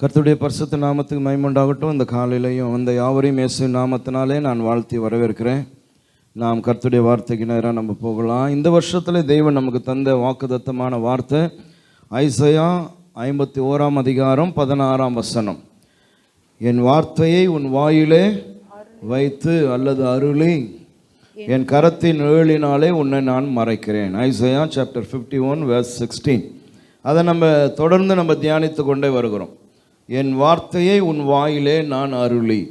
கர்த்தருடைய பரிசுத்த நாமத்துக்கு மகிமை உண்டாகட்டும். இந்த காலையிலையும் அந்த யாவரையும் இயேசு நாமத்தினாலே நான் வாழ்த்தி வரவேற்கிறேன். நாம் கர்த்தருடைய வார்த்தைக்கு நேராக நம்ம போகலாம். இந்த வருஷத்தில் தேவன் நமக்கு தந்த வாக்குத்தத்தமான வார்த்தை ஐசையா 51 அதிகாரம் 16 என் வார்த்தையை உன் வாயிலே வைத்து அல்லது அருளி என் கரத்தின் நிழலினாலே உன்னை நான் மறைக்கிறேன். Isaiah chapter 51 verse 16. அதை நம்ம தொடர்ந்து நம்ம தியானித்து கொண்டே வருகிறோம். என் வார்த்தையை உன் வாயிலே நான் அருளி.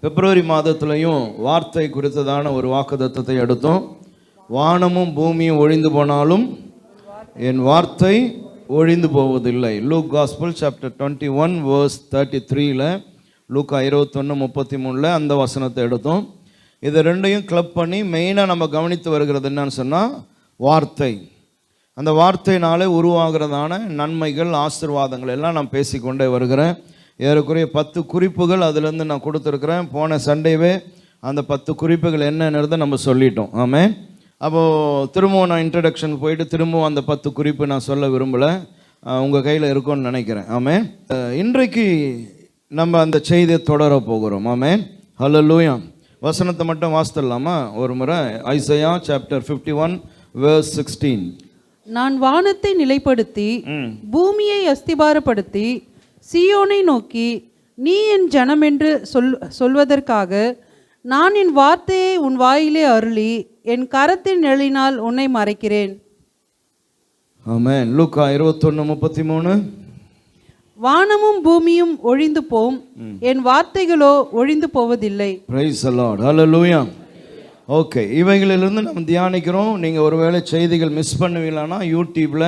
பிப்ரவரி மாதத்துலையும் வார்த்தை குறித்ததான ஒரு வாக்குத்தத்தத்தை எடுத்தோம். வானமும் பூமியும் ஒழிந்து போனாலும் என் வார்த்தை ஒழிந்து போவதில்லை. லூக் காஸ்பல் சாப்டர் 21 verse 33 லூக்கா 21:33 அந்த வசனத்தை எடுத்தோம். இதை ரெண்டையும் கிளப் பண்ணி மெயினாக நம்ம கவனித்து வருகிறது என்னன்னு சொன்னால் வார்த்தை. அந்த வார்த்தையினாலே உருவாகிறதான நன்மைகள் ஆசீர்வாதங்கள் எல்லாம் நான் பேசிக்கொண்டே வருகிறேன். ஏறக்குறைய 10 குறிப்புகள் அதிலேருந்து நான் கொடுத்துருக்குறேன். போன சண்டேவே அந்த 10 குறிப்புகள் என்னென்னதை நம்ம சொல்லிட்டோம். ஆமே. அப்போது திரும்பவும் நான் இன்ட்ரடக்ஷன் போயிட்டு திரும்பவும் அந்த 10 குறிப்பு நான் சொல்ல விரும்பலை. உங்கள் கையில் இருக்கும்னு நினைக்கிறேன். ஆமே. இன்றைக்கு நம்ம அந்த செய்தியை தொடர போகிறோம். ஆமே. ஹல்லேலூயா. வசனத்தை மட்டும் வாசித்துடலாமா ஒரு முறை? Isaiah chapter 51 verse 16. நான் வானத்தை நிலைப்படுத்தி பூமியை அஸ்திபாரப்படுத்தி சீயோனை நோக்கி நீ என் ஜனம் என்று சொல்வதற்காக நான் என் வார்த்தையை உன் வாயிலே அருளி என் கரத்தின் நிழலினால் உன்னை மறைக்கிறேன். ஆமென். லூக்கா 21:33. வானமும் பூமியும் ஒழிந்து போம், என் வார்த்தைகளோ ஒழிந்து போவதில்லை. Praise the Lord. Hallelujah. Okay, இவைகளிலிருந்து நம்ம தியானிக்கிறோம். நீங்கள் ஒருவேளை செய்திகள் மிஸ் பண்ணுவீங்களான்னா யூடியூப்பில்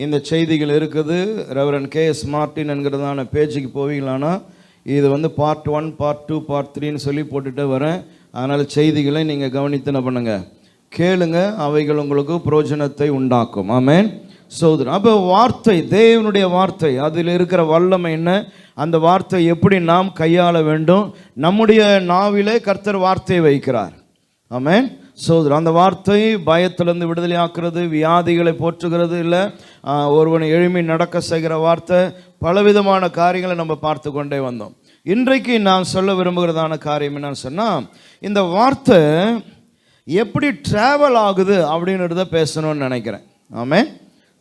இந்த செய்திகள் இருக்குது. Reverend K.S. மார்ட்டின் என்கிறதான பேஜுக்கு போவீங்களான்னா இது பார்ட் 1 பார்ட் 2 பார்ட் 3ன்னு சொல்லி போட்டுகிட்டே வரேன். அதனால் செய்திகளை நீங்கள் கவனித்து என்ன பண்ணுங்க, கேளுங்க. அவைகள் உங்களுக்கு பிரயோஜனத்தை உண்டாக்கும். ஆமென். சோதரன். அப்போ வார்த்தை, தேவனுடைய வார்த்தை, அதில் இருக்கிற வல்லமை என்ன, அந்த வார்த்தை எப்படி நாம் கையாள வேண்டும். நம்முடைய நாவிலே கர்த்தர் வார்த்தையை வைக்கிறார். ஆமென். சோதரன். அந்த வார்த்தை பயத்திலிருந்து விடுதலை ஆக்குறது, வியாதிகளை போற்றுகிறது, இல்லை ஒருவனை எளிமை நடக்க செய்கிற வார்த்தை, பலவிதமான காரியங்களை நம்ம பார்த்து கொண்டே வந்தோம். இன்றைக்கு நான் சொல்ல விரும்புகிறதான காரியம் என்னன்னு சொன்னால், இந்த வார்த்தை எப்படி ட்ராவல் ஆகுது அப்படின்றத பேசணும்னு நினைக்கிறேன். ஆமென்.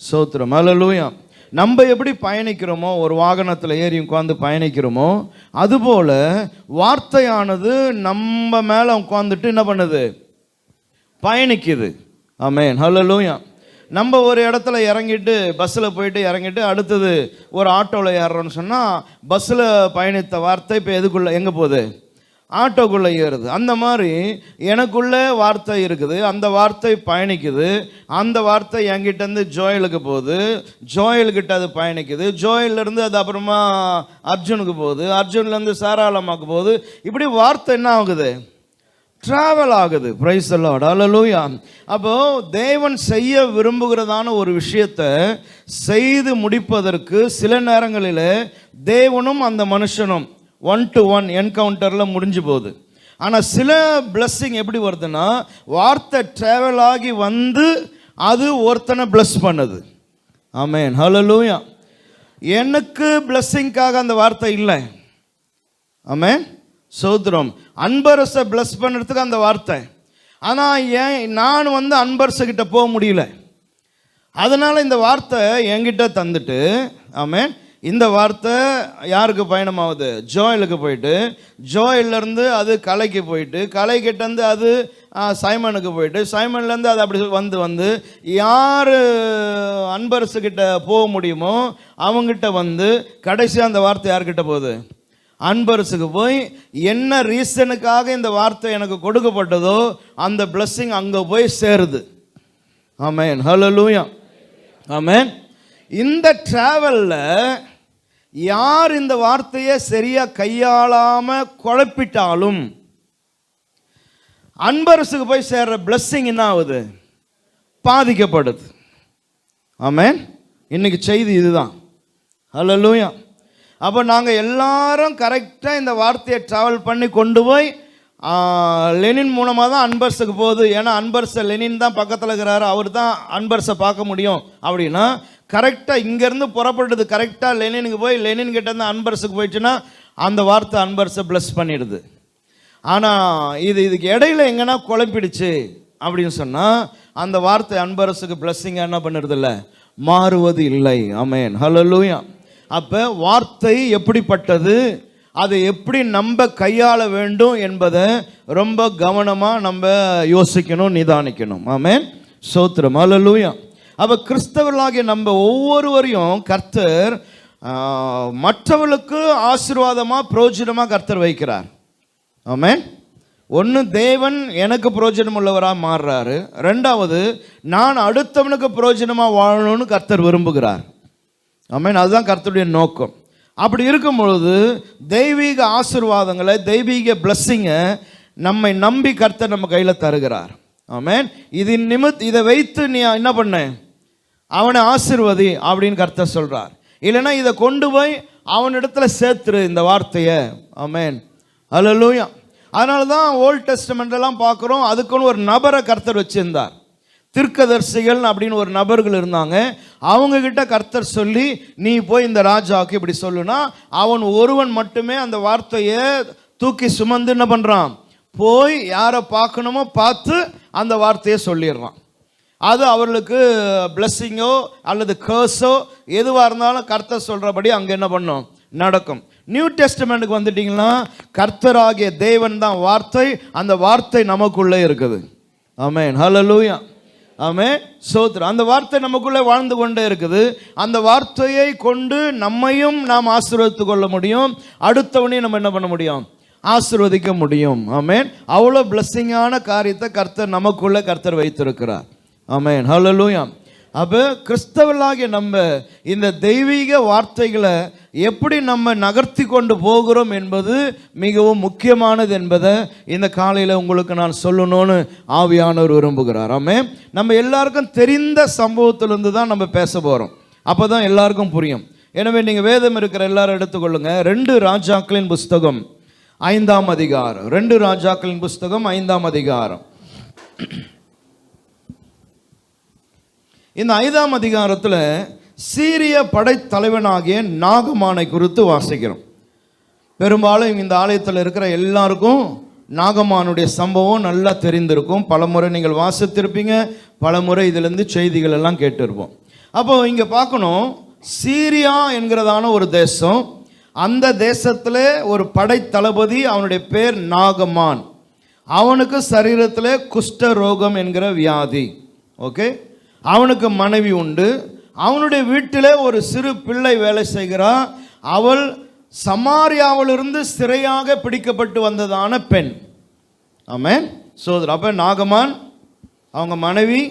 சோத்திரம். ஹல்லேலூயா. நம்ம எப்படி பயணிக்கிறோமோ, ஒரு வாகனத்தில் ஏறி உட்காந்து பயணிக்கிறோமோ, அதுபோல் வார்த்தையானது நம்ம மேலே உட்காந்துட்டு என்ன பண்ணுது, பயணிக்குது. ஆமென். ஹல்லேலூயா. நம்ம ஒரு இடத்துல இறங்கிட்டு பஸ்ஸில் போயிட்டு இறங்கிட்டு அடுத்தது ஒரு ஆட்டோவில் ஏறுறோன்னு சொன்னால், பஸ்ஸில் பயணித்த வார்த்தை இப்போ எங்கே போகுது, ஆட்டோக்குள்ளே ஏறுது. அந்த மாதிரி எனக்குள்ளே வார்த்தை இருக்குது, அந்த வார்த்தை பயணிக்குது. அந்த வார்த்தை என்கிட்டேருந்து ஜோயலுக்கு போகுது, ஜோயல்கிட்ட அது பயணிக்குது, ஜோயல்லேருந்து அது அப்புறமா அர்ஜுனுக்கு போகுது, அர்ஜுன்லேருந்து சாராளமாக்கு போகுது. இப்படி வார்த்தை என்ன ஆகுது, ட்ராவல் ஆகுது. Praise the Lord. ஹல்லேலூயா. அப்போது தேவன் செய்ய விரும்புகிறதான ஒரு விஷயத்தை செய்து முடிப்பதற்கு சில நேரங்களில் தேவனும் அந்த மனுஷனும் 1-to-1 என்கவுண்டரில் முடிஞ்சு போகுது. ஆனால் சில பிளஸ்ஸிங் எப்படி வருதுன்னா, வார்த்தை ட்ராவல் ஆகி வந்து அது ஒருத்தனை பிளஸ் பண்ணுது. ஆமென். ஹல்லேலூயா. எனக்கு பிளஸ்ஸிங்காக அந்த வார்த்தை இல்லை. ஆமென். சோத்ரம். அன்பரசை பிளஸ் பண்ணுறதுக்கு அந்த வார்த்தை. ஆனால் நான் அன்பரசுக்கிட்ட போக முடியல. அதனால் இந்த வார்த்தை என்கிட்ட தந்துட்டு, ஆமென், இந்த வார்த்தை யாருக்கு பயணமாகுது, ஜோயலுக்கு போயிட்டு, ஜோயிலேருந்து அது கலைக்கு போயிட்டு, கலைக்கிட்டேருந்து அது சைமனுக்கு போயிட்டு, சைமன்லேருந்து அது அப்படி வந்து யார் அன்பரசுக்கிட்ட போக முடியுமோ அவங்ககிட்ட கடைசியாக அந்த வார்த்தை யார்கிட்ட போகுது, அன்பரசுக்கு போய் என்ன ரீசனுக்காக இந்த வார்த்தை எனக்கு கொடுக்கப்பட்டதோ அந்த பிளஸ்ஸிங் அங்கே போய் சேருது. ஆமென். ஹல்லேலூயா. ஆமென். இந்த டிராவலில் யார் இந்த வார்த்தையை சரியாக கையாளாமல் குழப்பிட்டாலும் அன்பரசுக்கு போய் சேர்ற பிளஸ்ஸிங் என்ன ஆகுது, பாதிக்கப்படுது. ஆமென். இன்னைக்கு செய்தி இதுதான். ஹல்லேலூயா. அப்போ நாங்கள் எல்லாரும் கரெக்டாக இந்த வார்த்தையை ட்ராவல் பண்ணி கொண்டு போய் லெனின் மூலமாக தான் அன்பர்ஸுக்கு போகுது. ஏன்னா அன்பர்ஸை லெனின் தான் பக்கத்தில் இருக்கிறாரு, அவர் தான் அன்பர்ஸை பார்க்க முடியும் அப்படின்னா கரெக்டாக இங்கேருந்து புறப்பட்டது கரெக்டாக லெனினுக்கு போய் லெனின் கிட்டேருந்து அன்பர்ஸுக்கு போயிடுச்சுன்னா அந்த வார்த்தை அன்பர்ஸை ப்ளஸ் பண்ணிடுது. ஆனால் இதுக்கு இடையில எங்கன்னா குழப்பிடுச்சு அப்படின்னு சொன்னால் அந்த வார்த்தை அன்பரசுக்கு பிளஸ்ஸிங்காக என்ன பண்ணுறது இல்லை, மாறுவது இல்லை. ஆமென், ஹல்லேலூயா. அப்போ வார்த்தை எப்படிப்பட்டது, அதை எப்படி நம்ம கையாள வேண்டும் என்பதை ரொம்ப கவனமாக நம்ம யோசிக்கணும், நிதானிக்கணும். ஆமென், ஸ்தோத்திரம், ஹல்லேலூயா. அப்போ கிறிஸ்தவர்களாகிய நம்ம ஒவ்வொருவரையும் கர்த்தர் மற்றவர்களுக்கு ஆசீர்வாதமாக பிரயோஜனமாக கர்த்தர் வைக்கிறார். ஆமென். ஒன்று, தேவன் எனக்கு பிரயோஜனம் உள்ளவராக மாறுறாரு. ரெண்டாவது, நான் அடுத்தவனுக்கு பிரயோஜனமாக வாழணும்னு கர்த்தர் விரும்புகிறார். ஆமென், அதுதான் கர்த்தருடைய நோக்கம். அப்படி இருக்கும் பொழுது தெய்வீக ஆசீர்வாதங்களை, தெய்வீக பிளஸ்ஸிங்கை நம்மை நம்பி கர்த்தர் நம்ம கையில் தருகிறார். ஆமென். இதை வைத்து நீ என்ன பண்ண, அவனை ஆசீர்வதி அப்படின்னு கர்த்தர் சொல்கிறார். இல்லைன்னா இதை கொண்டு போய் அவனிடத்துல சேர்த்துரு இந்த வார்த்தையை. ஆமென், ஹல்லேலூயா. அதனால தான் ஓல்ட் டெஸ்டமெண்ட்லாம் பார்க்குறோம், அதுக்குன்னு ஒரு நபரை கர்த்தர் வச்சுருந்தார். தீர்க்கதரிசிகள் அப்படின்னு ஒரு நபர்கள் இருந்தாங்க. அவங்கக்கிட்ட கர்த்தர் சொல்லி நீ போய் இந்த ராஜாவுக்கு இப்படி சொல்லுனா அவன் ஒருவன் மட்டுமே அந்த வார்த்தையை தூக்கி சுமந்து என்ன பண்ணுறான், போய் யாரை பார்க்கணுமோ பார்த்து அந்த வார்த்தையை சொல்லிடுறான். அது அவர்களுக்கு பிளஸ்ஸிங்கோ அல்லது கர்ஸோ எதுவாக இருந்தாலும் கர்த்தர் சொல்கிறபடி அங்கே என்ன பண்ணும், நடக்கும். நியூ டெஸ்டமெண்ட்டுக்கு வந்துட்டிங்கன்னா கர்த்தராகிய தேவன் தான் வார்த்தை, அந்த வார்த்தை நமக்குள்ளே இருக்குது. ஆமென், ஹல்லேலூயா. ஆமென், ஸ்தோத்திரம். அந்த வார்த்தை நமக்குள்ளே வாழ்ந்து கொண்டே இருக்குது. அந்த வார்த்தையை கொண்டு நம்மையும் நாம் ஆசீர்வதித்து கொள்ள முடியும், அடுத்தவனையும் நம்ம என்ன பண்ண முடியும், ஆசீர்வதிக்க முடியும். ஆமென். அவ்வளோ பிளஸ்ஸிங்கான காரியத்தை கர்த்தர் நமக்குள்ளே கர்த்தர் வைத்திருக்கிறார். ஆமென், ஹல்லேலூயா. அப்போ கிறிஸ்தவர்களாகிய நம்ம இந்த தெய்வீக வார்த்தைகளை எப்படி நம்ம நகர்த்தி கொண்டு போகிறோம் என்பது மிகவும் முக்கியமானது என்பதை இந்த காலையில் உங்களுக்கு நான் சொல்லணும்னு ஆவியானவர் விரும்புகிறார். ஆமென். நம்ம எல்லாருக்கும் தெரிந்த சம்பவத்திலிருந்து தான் நம்ம பேச போகிறோம், அப்போ தான் எல்லாருக்கும் புரியும். எனவே நீங்கள் வேதம் இருக்கிற எல்லாரும் எடுத்துக்கொள்ளுங்க. 2 ராஜாக்களின் புஸ்தகம் 5ஆம் அதிகாரம். 2 ராஜாக்களின் புஸ்தகம் 5ஆம் அதிகாரம். இந்த 5ஆம் அதிகாரத்தில் சீரிய படைத்தலைவனாகிய நாகமானை குறித்து வாசிக்கிறோம். பெரும்பாலும் இந்த ஆலயத்தில் இருக்கிற எல்லாருக்கும் நாகமானுடைய சம்பவம் நல்லா தெரிந்திருக்கும். பலமுறை நீங்கள் வாசித்திருப்பீங்க, பலமுறை இதிலிருந்து செய்திகள் எல்லாம் கேட்டிருப்போம். அப்போ இங்கே பார்க்கணும், சீரியா என்கிறதான ஒரு தேசம், அந்த தேசத்தில் ஒரு படைத்தளபதி, அவனுடைய பேர் நாகமான். அவனுக்கு சரீரத்தில் குஷ்ட ரோகம் என்கிற வியாதி. ஓகே, அவனுக்கு மனைவி உண்டு. அவனுடைய வீட்டில் ஒரு சிறு பிள்ளை வேலை செய்கிறான். அவள் சமாரியாவிலிருந்து சிறையாக பிடிக்கப்பட்டு வந்ததான பெண். ஆமென், சோதரர். அப்போ நாகமான், அவங்க மனைவி,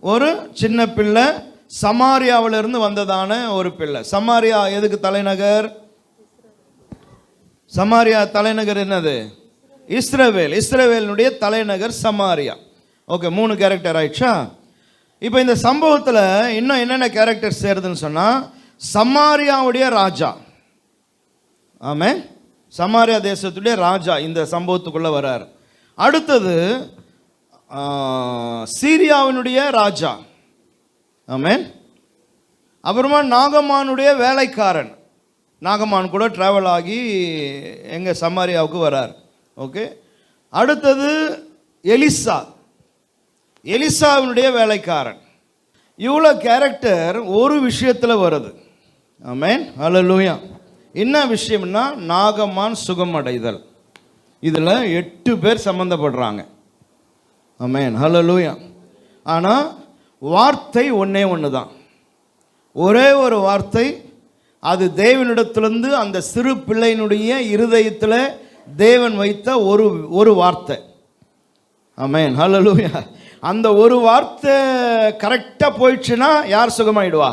ஒரு சின்ன பிள்ளை, சமாரியாவிலிருந்து வந்ததான ஒரு பிள்ளை. சமாரியா எதுக்கு தலைநகர்? சமாரியா தலைநகர் என்னது? இஸ்ரவேல். இஸ்ரவேலினுடைய தலைநகர் சமாரியா. ஓகே, 3 கேரக்டர் ஆயிடுச்சா? இப்போ இந்த சம்பவத்தில் இன்னும் என்னென்ன கேரக்டர் சேருதுன்னு சொன்னால், சமாரியாவுடைய ராஜா, ஆமென், சமாரியா தேசத்துடைய ராஜா இந்த சம்பவத்துக்குள்ளே வரார். அடுத்தது சீரியாவினுடைய ராஜா, ஆமென். அப்புறமா நாகமானுடைய வேலைக்காரன், நாகமான் கூட ட்ராவல் ஆகி எங்கள் சமாரியாவுக்கு வரார். ஓகே, அடுத்தது எலிசா, எலிசாவினுடைய வேலைக்காரன். இவ்வளோ கேரக்டர் ஒரு விஷயத்தில் வருது. ஆமென், ஹல்லேலூயா. என்ன விஷயம்னா நாகமான் சுகமடைதல். இதில் 8 பேர் சம்மந்தப்படுறாங்க. ஆமென், ஹல்லேலூயா. ஆனால் வார்த்தை ஒன்றே ஒன்று தான், ஒரே ஒரு வார்த்தை. அது தேவனிடத்திலிருந்து அந்த சிறு பிள்ளையினுடைய இருதயத்தில் தேவன் வைத்த ஒரு வார்த்தை. ஆமென், ஹல்லேலூயா. அந்த ஒரு வார்த்தை கரெக்டாக போயிடுச்சுன்னா யார் சுகமாயிடுவா?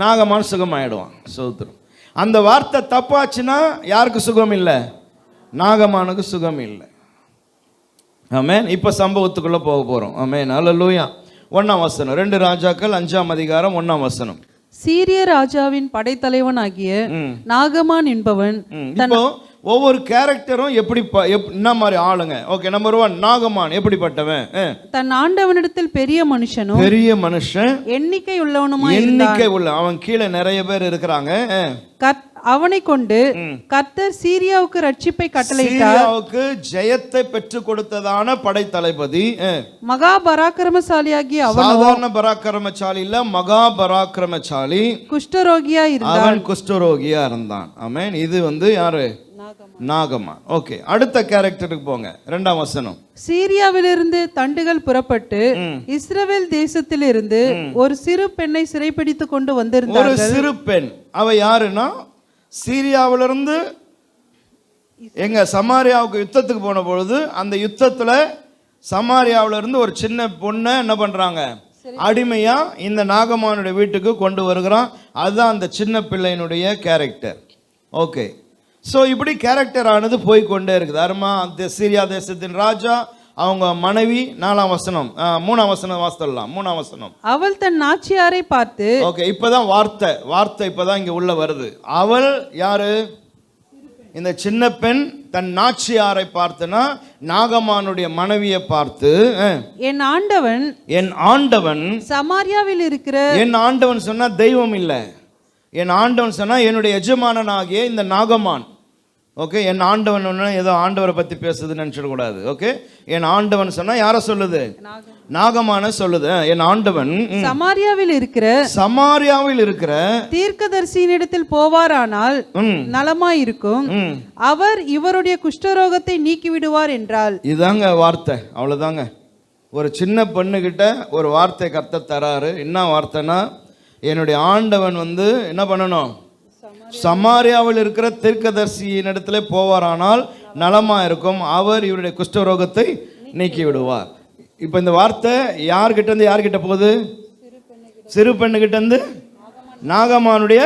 நாகமான் சுகமாயிடுவான். சோத்திரம். அந்த வார்த்தை தப்பாச்சுன்னா யாருக்கு சுகம் இல்லை? நாகமானுக்கு சுகம் இல்லை. ஆமென். இப்போ சம்பவத்துக்குள்ளே போக போகிறோம். ஆமென், ஹல்லேலூயா. 1ஆம் வசனம், 2 ராஜாக்கள் 5ஆம் அதிகாரம் 1ஆம் வசனம். சீரிய ராஜாவின் படைத்தலைவனாகிய நாகமான் என்பவன். இப்போ ஒவ்வொரு கேரக்டரும் என்ன மாதிரி ஆளுங்க. ஓகே, நம்பர் 1 நாகமான் எப்படிப்பட்டவன்? தன் ஆண்டவனிடத்தில் பெரிய மனுஷனும் பெரிய மனுஷன், எண்ணிக்கை உள்ளவனுமாய் எண்ணிக்கை உள்ள. அவன் கீழே நிறைய பேர் இருக்கிறாங்க. அவனை கொண்டு கர்த்தர் சீரியாவுக்கு ரட்சிப்பை கட்டளையிட்டார். சீரியாவுக்கு ஜெயத்தை பெற்று கொடுத்ததான படைத்தளபதி. மகா பராக்கிரமசாலியாகிய அவன் சாதாரண பராக்கிரமசாலி இல்ல, மகா பராக்கிரமசாலி. குஷ்டரோகியா இருந்தான். அவன் குஷ்டரோகியா இருந்தான். ஆமென். இது யாரு? நாகமான். ஓகே, அடுத்த கேரக்டருக்கு போங்க. 2ஆம் வசனம். சீரியாவிலிருந்து தண்டுகள் புறப்பட்டு இஸ்ரவேல் தேசத்திலிருந்து ஒரு சிறு பெண்ணை சிறைப்பிடித்து கொண்டு வந்திருந்தார்கள். ஒரு சிறு பெண். அவ யாருன்னா, சீரியாவிலிருந்து எங்க சமாரியாவுக்கு யுத்தத்துக்கு போன பொழுது அந்த யுத்தத்துல சமாரியாவில இருந்து ஒரு சின்ன பொண்ணை என்ன பண்றாங்க, அடிமையா இந்த நாகமானுடைய வீட்டுக்கு கொண்டு வருகிறான். அதுதான் அந்த சின்ன பிள்ளையினுடைய கேரக்டர். ஓகே, ஸோ இப்படி கேரக்டர் ஆனது போய்கொண்டே இருக்குது. அருமா அந்த சீரியா தேசத்தின் ராஜா, அவங்க மனைவி. 4ஆம் வசனம், 3ஆம் வசனம் வாசிக்கலாம். 3ஆம் வசனம். அவள் தன் நாச்சியாரை பார்த்து. ஓகே, இப்பதான் வார்த்தை இப்பதான் இங்க உள்ள வருது. அவள் யாரு? இந்த சின்ன பெண் தன் நாச்சியாரை பார்த்துனா நாகமானுடைய மனைவியை பார்த்து, என் ஆண்டவன் சமாரியாவில் இருக்கிற. என் ஆண்டவன் சொன்னா தெய்வம் இல்லை, என் ஆண்டவன் சொன்னா என்னுடைய எஜமானனாகிய இந்த நாகமான். ஓகே, என் ஆண்டவன் ஏதோ ஆண்டவரை பத்தி பேசுதுன்னு நினைச்சிடக்கூடாது. ஓகே, என் ஆண்டவன் சொன்னா யார சொல்லுது? நாகமான சொல்லுது. என் ஆண்டவன் சமாரியாவில் இருக்கிற தீர்க்கதரிசியினிடத்தில் போவாரானால் நலமாயிருக்கும், அவர் இவருடைய குஷ்டரோகத்தை நீக்கி விடுவார் என்றால். இதாங்க வார்த்தை, அவ்வளவுதாங்க. ஒரு சின்ன பெண்ணுகிட்ட ஒரு வார்த்தை கர்த்தர் தராரு. என்ன வார்த்தைனா, என்னுடைய ஆண்டவன் என்ன பண்ணணும், சமாரியாவில் இருக்கிற தீர்க்கதரிசியின் இடத்துல போவாரானால் நலமா இருக்கும், அவர் இவருடைய குஷ்டரோகத்தை நீக்கி விடுவார். இப்ப இந்த வார்த்தை யார்கிட்ட இருந்து யார்கிட்ட போகுது? சிறு பெண்ணுகிட்ட இருந்து நாகமானுடைய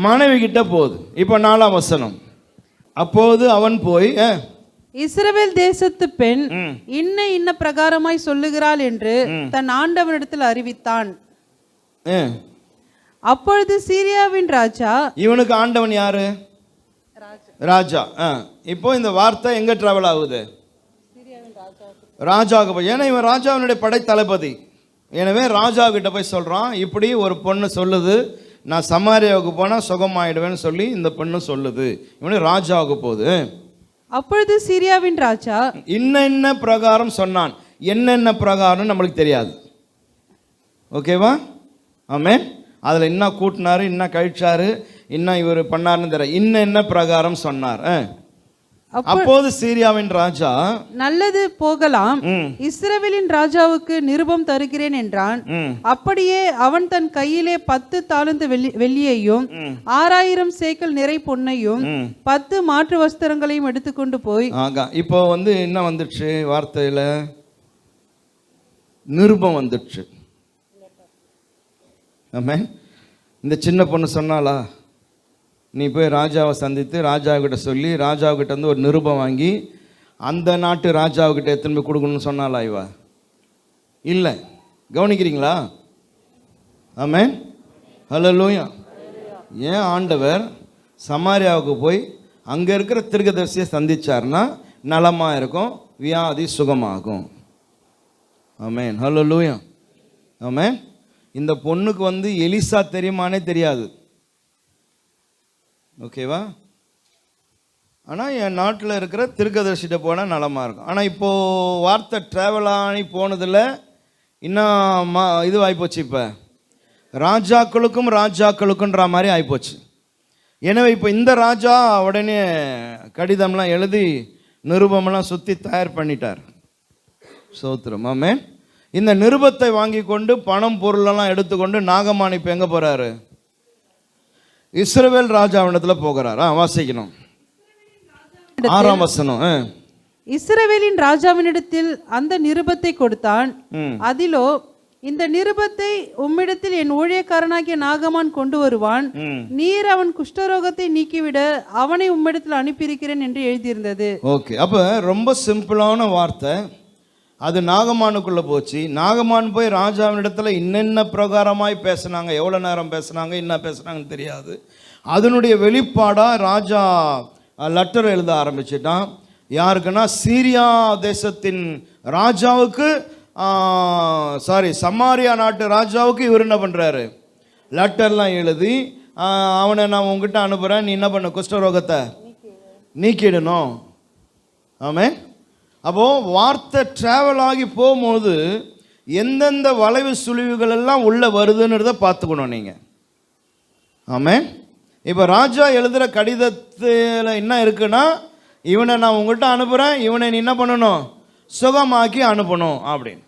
மனைவி கிட்ட போகுது. இப்ப 4ஆம் வசனம். அப்போது அவன் போய், இஸ்ரவேல் தேசத்து பெண் இன்ன பிரகாரமாய் சொல்லுகிறாள் என்று தன் ஆண்டவனிடத்தில் அறிவித்தான். அப்பொழுது சீரியாவின் ராஜா. இவனுக்கு ஆண்டவன் யாரு? ராஜா. இப்போ இந்த வார்த்தை எங்க டிராவல் ஆகுது? ராஜாவுக்கு போய். ஏன்னா இவன் ராஜாவினுடைய படைத்தளபதி. எனவே ராஜா கிட்ட போய் சொல்றான், இப்படி ஒரு பொண்ணு சொல்லுது, நான் சமாரியாவுக்கு போனா சுகமாயிடுவேன்னு சொல்லி இந்த பொண்ணு சொல்லுது. இவனு ராஜாவுக்கு போகுது. அப்பொழுது சீரியாவின் ராஜா இன்ன பிரகாரம் சொன்னான். என்னென்ன பிரகாரம் நம்மளுக்கு தெரியாது. ஓகேவா? ஆமென். அதில் என்ன கூட்டினாரு, என்ன கழிச்சாரு, என்ன இவர் பண்ணாருன்னு தெரியல. என்ன பிரகாரம் சொன்னார். அப்போது சீரியாவின் ராஜா, நல்லது போகலாம், இஸ்ரவேலின் ராஜாவுக்கு நிருபம் தருகிறேன் என்றான். அப்படியே அவன் தன் கையிலே 10 தாலந்து வெள்ளியையும் 6000 சேக்கல் நிறை பொன்னையும் 10 மாற்று வஸ்திரங்களையும் எடுத்துக்கொண்டு போய். இப்போ என்ன வந்துடுச்சு வார்த்தையில? நிருபம் வந்துடுச்சு. ஆமென். இந்த சின்ன பொண்ணு சொன்னாலா, நீ போய் ராஜாவை சந்தித்து ராஜாவுக்கிட்ட சொல்லி ராஜாவுக்கிட்ட ஒரு நிருபம் வாங்கி அந்த நாட்டு ராஜாவுக்கிட்ட எத்தனை போய் கொடுக்கணும்னு சொன்னாலா இவா? இல்லை. கவனிக்கிறீங்களா? ஆமென். ஹல்லேலூயா. ஏன் ஆண்டவர் சமாரியாவுக்கு போய் அங்கே இருக்கிற தீர்க்கதரிசியை சந்திச்சார்னா நலமாக இருக்கும், வியாதி சுகமாகும். ஆமென். ஹல்லேலூயா. ஆமென். இந்த பொண்ணுக்கு எலிசா தெரியுமானே தெரியாது. ஓகேவா? ஆனால் என் நாட்டில் இருக்கிற தீர்க்கதரிசிட்ட போனால் நலமாக இருக்கும். ஆனால் இப்போது வார்த்தை ட்ராவல் ஆகி போனதில் இன்னும் இது ஆகிப்போச்சு. இப்போ ராஜாக்களுக்குன்ற மாதிரி ஆகிப்போச்சு. எனவே இப்போ இந்த ராஜா உடனே கடிதம்லாம் எழுதி நிருபமெல்லாம் சுற்றி தயார் பண்ணிட்டார். சோத்திரம். ஆமென். இந்த நிருபத்தை வாங்கி கொண்டு பணம் பொருளெல்லாம் எடுத்துக்கொண்டு நாகமான் இப்போ எங்கே போகிறாரு? இஸ்ரவேல் ராஜாவிடத்தில் போகிறாரா? வாசிக்கணும். 6ஆம் வசனம். இஸ்ரவேலின் ராஜாவினிடத்தில் அந்த நிருபத்தை கொடுத்தான். அதிலோ, இந்த நிருபத்தை உம்மிடத்தில் என் ஊழியக்காரனாகிய நாகமான் கொண்டு வருவான், நீர் அவன் குஷ்டரோகத்தை நீக்கிவிட அவனை உம்மிடத்தில் அனுப்பியிருக்கிறேன் என்று எழுதியிருந்தது. ஓகே, அப்போ ரொம்ப சிம்பிளான வார்த்தை. அது நாகமானுக்குள்ளே போச்சு. நாகமான் போய் ராஜாவினிடத்தில் இன்னென்ன பிரகாரமாய் பேசினாங்க, எவ்வளோ நேரம் பேசினாங்க, என்ன பேசுனாங்கன்னு தெரியாது. அதனுடைய வெளிப்பாடாக ராஜா லெட்டர் எழுத ஆரம்பிச்சிட்டான். யாருக்குன்னா சீரியா தேசத்தின் ராஜாவுக்கு, சமாரியா நாட்டு ராஜாவுக்கு இவர் என்ன பண்ணுறாரு, லெட்டர்லாம் எழுதி அவனை நான் உங்ககிட்ட அனுப்புகிறேன், நீ என்ன பண்ண, குஷ்டரோகத்தை நீக்கிடணும். ஆமென். அப்போது வார்த்தை ட்ராவல் ஆகி போகும்போது எந்தெந்த வளைவு சுழிவுகள் எல்லாம் உள்ளே வருதுன்றதை பார்த்துக்கணும் நீங்கள். ஆமென். இப்போ ராஜா எழுதுகிற கடிதத்தில் என்ன இருக்குன்னா, இவனை நான் உங்கள்கிட்ட அனுப்புகிறேன், இவனை நீ என்ன பண்ணணும், சுகமாக்கி அனுப்பணும் அப்படின்னு.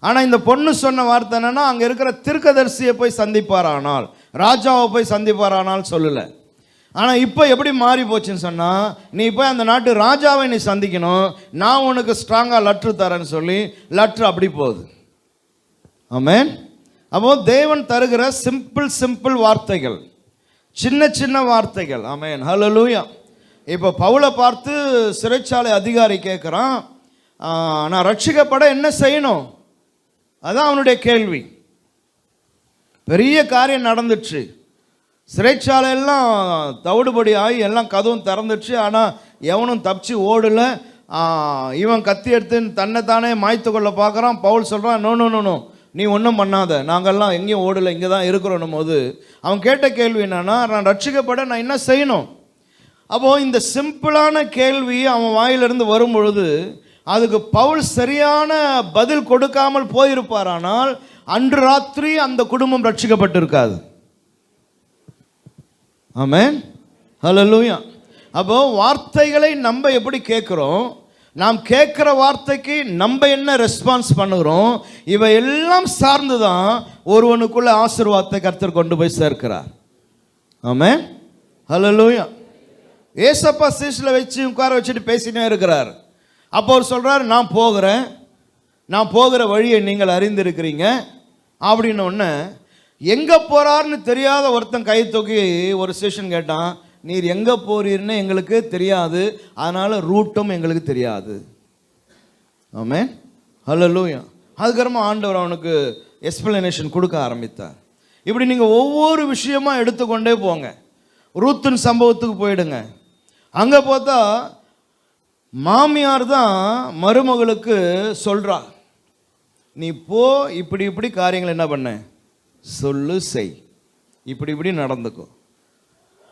ஆனால் இந்த பொண்ணு சொன்ன வார்த்தை என்னன்னா, அங்கே இருக்கிற தீர்க்கதரிசியை போய் சந்திப்பாரானால், ராஜாவை போய் சந்திப்பாரானால் சொல்லலை. ஆனால் இப்போ எப்படி மாறி போச்சுன்னு சொன்னால், நீ போய் அந்த நாட்டு ராஜாவை நீ சந்திக்கணும், நான் உனக்கு ஸ்ட்ராங்காக லெட்ரு தரேன்னு சொல்லி லெட்ரு அப்படி போகுது. ஆமென். அப்போது தேவன் தருகிற சிம்பிள் வார்த்தைகள், சின்ன சின்ன வார்த்தைகள். ஆமென். ஹல்லேலூயா. இப்போ பவுலை பார்த்து சிறைச்சாலை அதிகாரி கேட்குறான், நான் ரட்சிக்கப்பட என்ன செய்யணும், அதான் அவனுடைய கேள்வி. பெரிய காரியம் நடந்துச்சு, சிறைச்சாலையெல்லாம் தவிடுபடி ஆகி எல்லாம் கதவும் திறந்துச்சு. ஆனால் எவனும் தப்பிச்சு ஓடலை. இவன் கத்தி எடுத்து தன்னைத்தானே மாய்த்து கொள்ள பார்க்குறான். பவுல் சொல்கிறான், நோ நோ நோ நோ, நீ ஒன்றும் பண்ணாத, நாங்கள்லாம் எங்கேயும் ஓடலை, இங்கே தான் இருக்கிறோன்னும் போது அவன் கேட்ட கேள்வி என்னன்னா, நான் ரட்சிக்கப்பட நான் என்ன செய்யணும். அப்போது இந்த சிம்பிளான கேள்வி அவன் வாயிலிருந்து வரும் பொழுது அதுக்கு பவுல் சரியான பதில் கொடுக்காமல் போயிருப்பாரானால் அன்று ராத்திரி அந்த குடும்பம் ரட்சிக்கப்பட்டிருக்காது. ஆமென். ஹல்லேலூயா. அப்போ வார்த்தைகளை நம்ம எப்படி கேட்குறோம், நாம் கேட்குற வார்த்தைக்கு நம்ம என்ன ரெஸ்பான்ஸ் பண்ணுகிறோம், இவை எல்லாம் சார்ந்து தான் ஒருவனுக்குள்ள ஆசீர்வாதத்தை கர்த்தர் கொண்டு போய் சேர்க்கிறார். ஆமென். ஹல்லேலூயா. ஏசப்பா சீஷில் வச்சு உட்கார வச்சுட்டு பேசினே இருக்கிறார். அப்போ அவர் சொல்கிறார், நான் போகிற வழியை நீங்கள் அறிந்திருக்கிறீங்க அப்படின்னொன்னே, எங்கே போகிறாருன்னு தெரியாத ஒருத்தன் கை தூக்கி ஒரு ஸ்டேஷன் கேட்டான், நீர் எங்கே போறீர்னு எங்களுக்கு தெரியாது, அதனால் ரூட்டும் எங்களுக்கு தெரியாது. ஆமென். ஹல்லேலூயா. அதுக்கப்புறமா ஆண்டவர் அவனுக்கு எக்ஸ்பிளனேஷன் கொடுக்க ஆரம்பித்தார். இப்படி நீங்கள் ஒவ்வொரு விஷயமா எடுத்துக்கொண்டே போங்க. ரூத்தின் சம்பவத்துக்கு போயிடுங்க. அங்கே பார்த்தா மாமியார் தான் மருமகளுக்கு சொல்கிறா, நீ போ, இப்படி காரியங்கள் என்ன பண்ண சொல்லு, செய், இப்படி நடந்துக்கும்.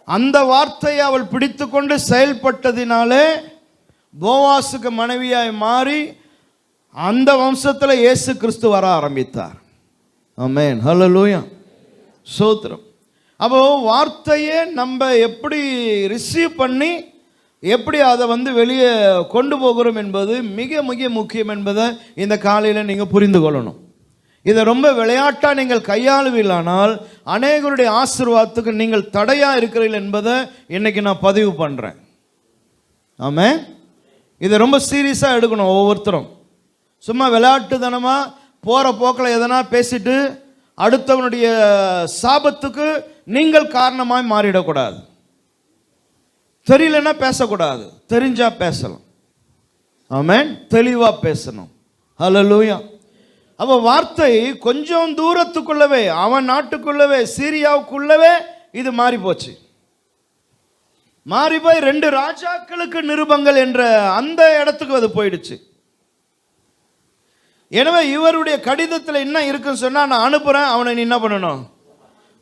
அந்த வார்த்தையை அவள் பிடித்து கொண்டு செயல்பட்டதினாலே போவாசுக்கு மனைவியாய் மாறி அந்த வம்சத்தில் இயேசு கிறிஸ்து வர ஆரம்பித்தார். ஆமென். ஹல்லேலூயா. ஸ்தோத்திரம். அப்போ வார்த்தையை நம்ம எப்படி ரிசீவ் பண்ணி எப்படி அதை வெளியே கொண்டு போகிறோம் என்பது மிக மிக முக்கியம் என்பதை இந்த காலையில் நீங்கள் புரிந்து கொள்ளணும். இதை ரொம்ப விளையாட்டாக நீங்கள் கையாளுவீர்களானால் அநேகருடைய ஆசீர்வாதத்துக்கு நீங்கள் தடையாக இருக்கிறீர்கள் என்பதை இன்னைக்கு நான் பதிவு பண்ணுறேன். ஆமென். இதை ரொம்ப சீரியஸாக எடுக்கணும் ஒவ்வொருத்தரும். சும்மா விளையாட்டுத்தனமாக போகிற போக்கில் எதனா பேசிட்டு அடுத்தவனுடைய சாபத்துக்கு நீங்கள் காரணமாய் மாறிடக்கூடாது. தெரியலன்னா பேசக்கூடாது, தெரிஞ்சா பேசலாம். ஆமென். தெளிவாக பேசணும். ஹல்லேலூயா. அப்போ வார்த்தை கொஞ்சம் தூரத்துக்குள்ளவே, அவன் நாட்டுக்குள்ளவே, சீரியாவுக்குள்ளவே இது மாறி போச்சு. மாறி போய் 2 ராஜாக்களுக்கு நிருபங்கள் என்ற அந்த இடத்துக்கு அது போயிடுச்சு. எனவே இவருடைய கடிதத்தில் என்ன இருக்குன்னு சொன்னா, நான் அனுப்புறேன், அவனை நீ என்ன பண்ணணும்,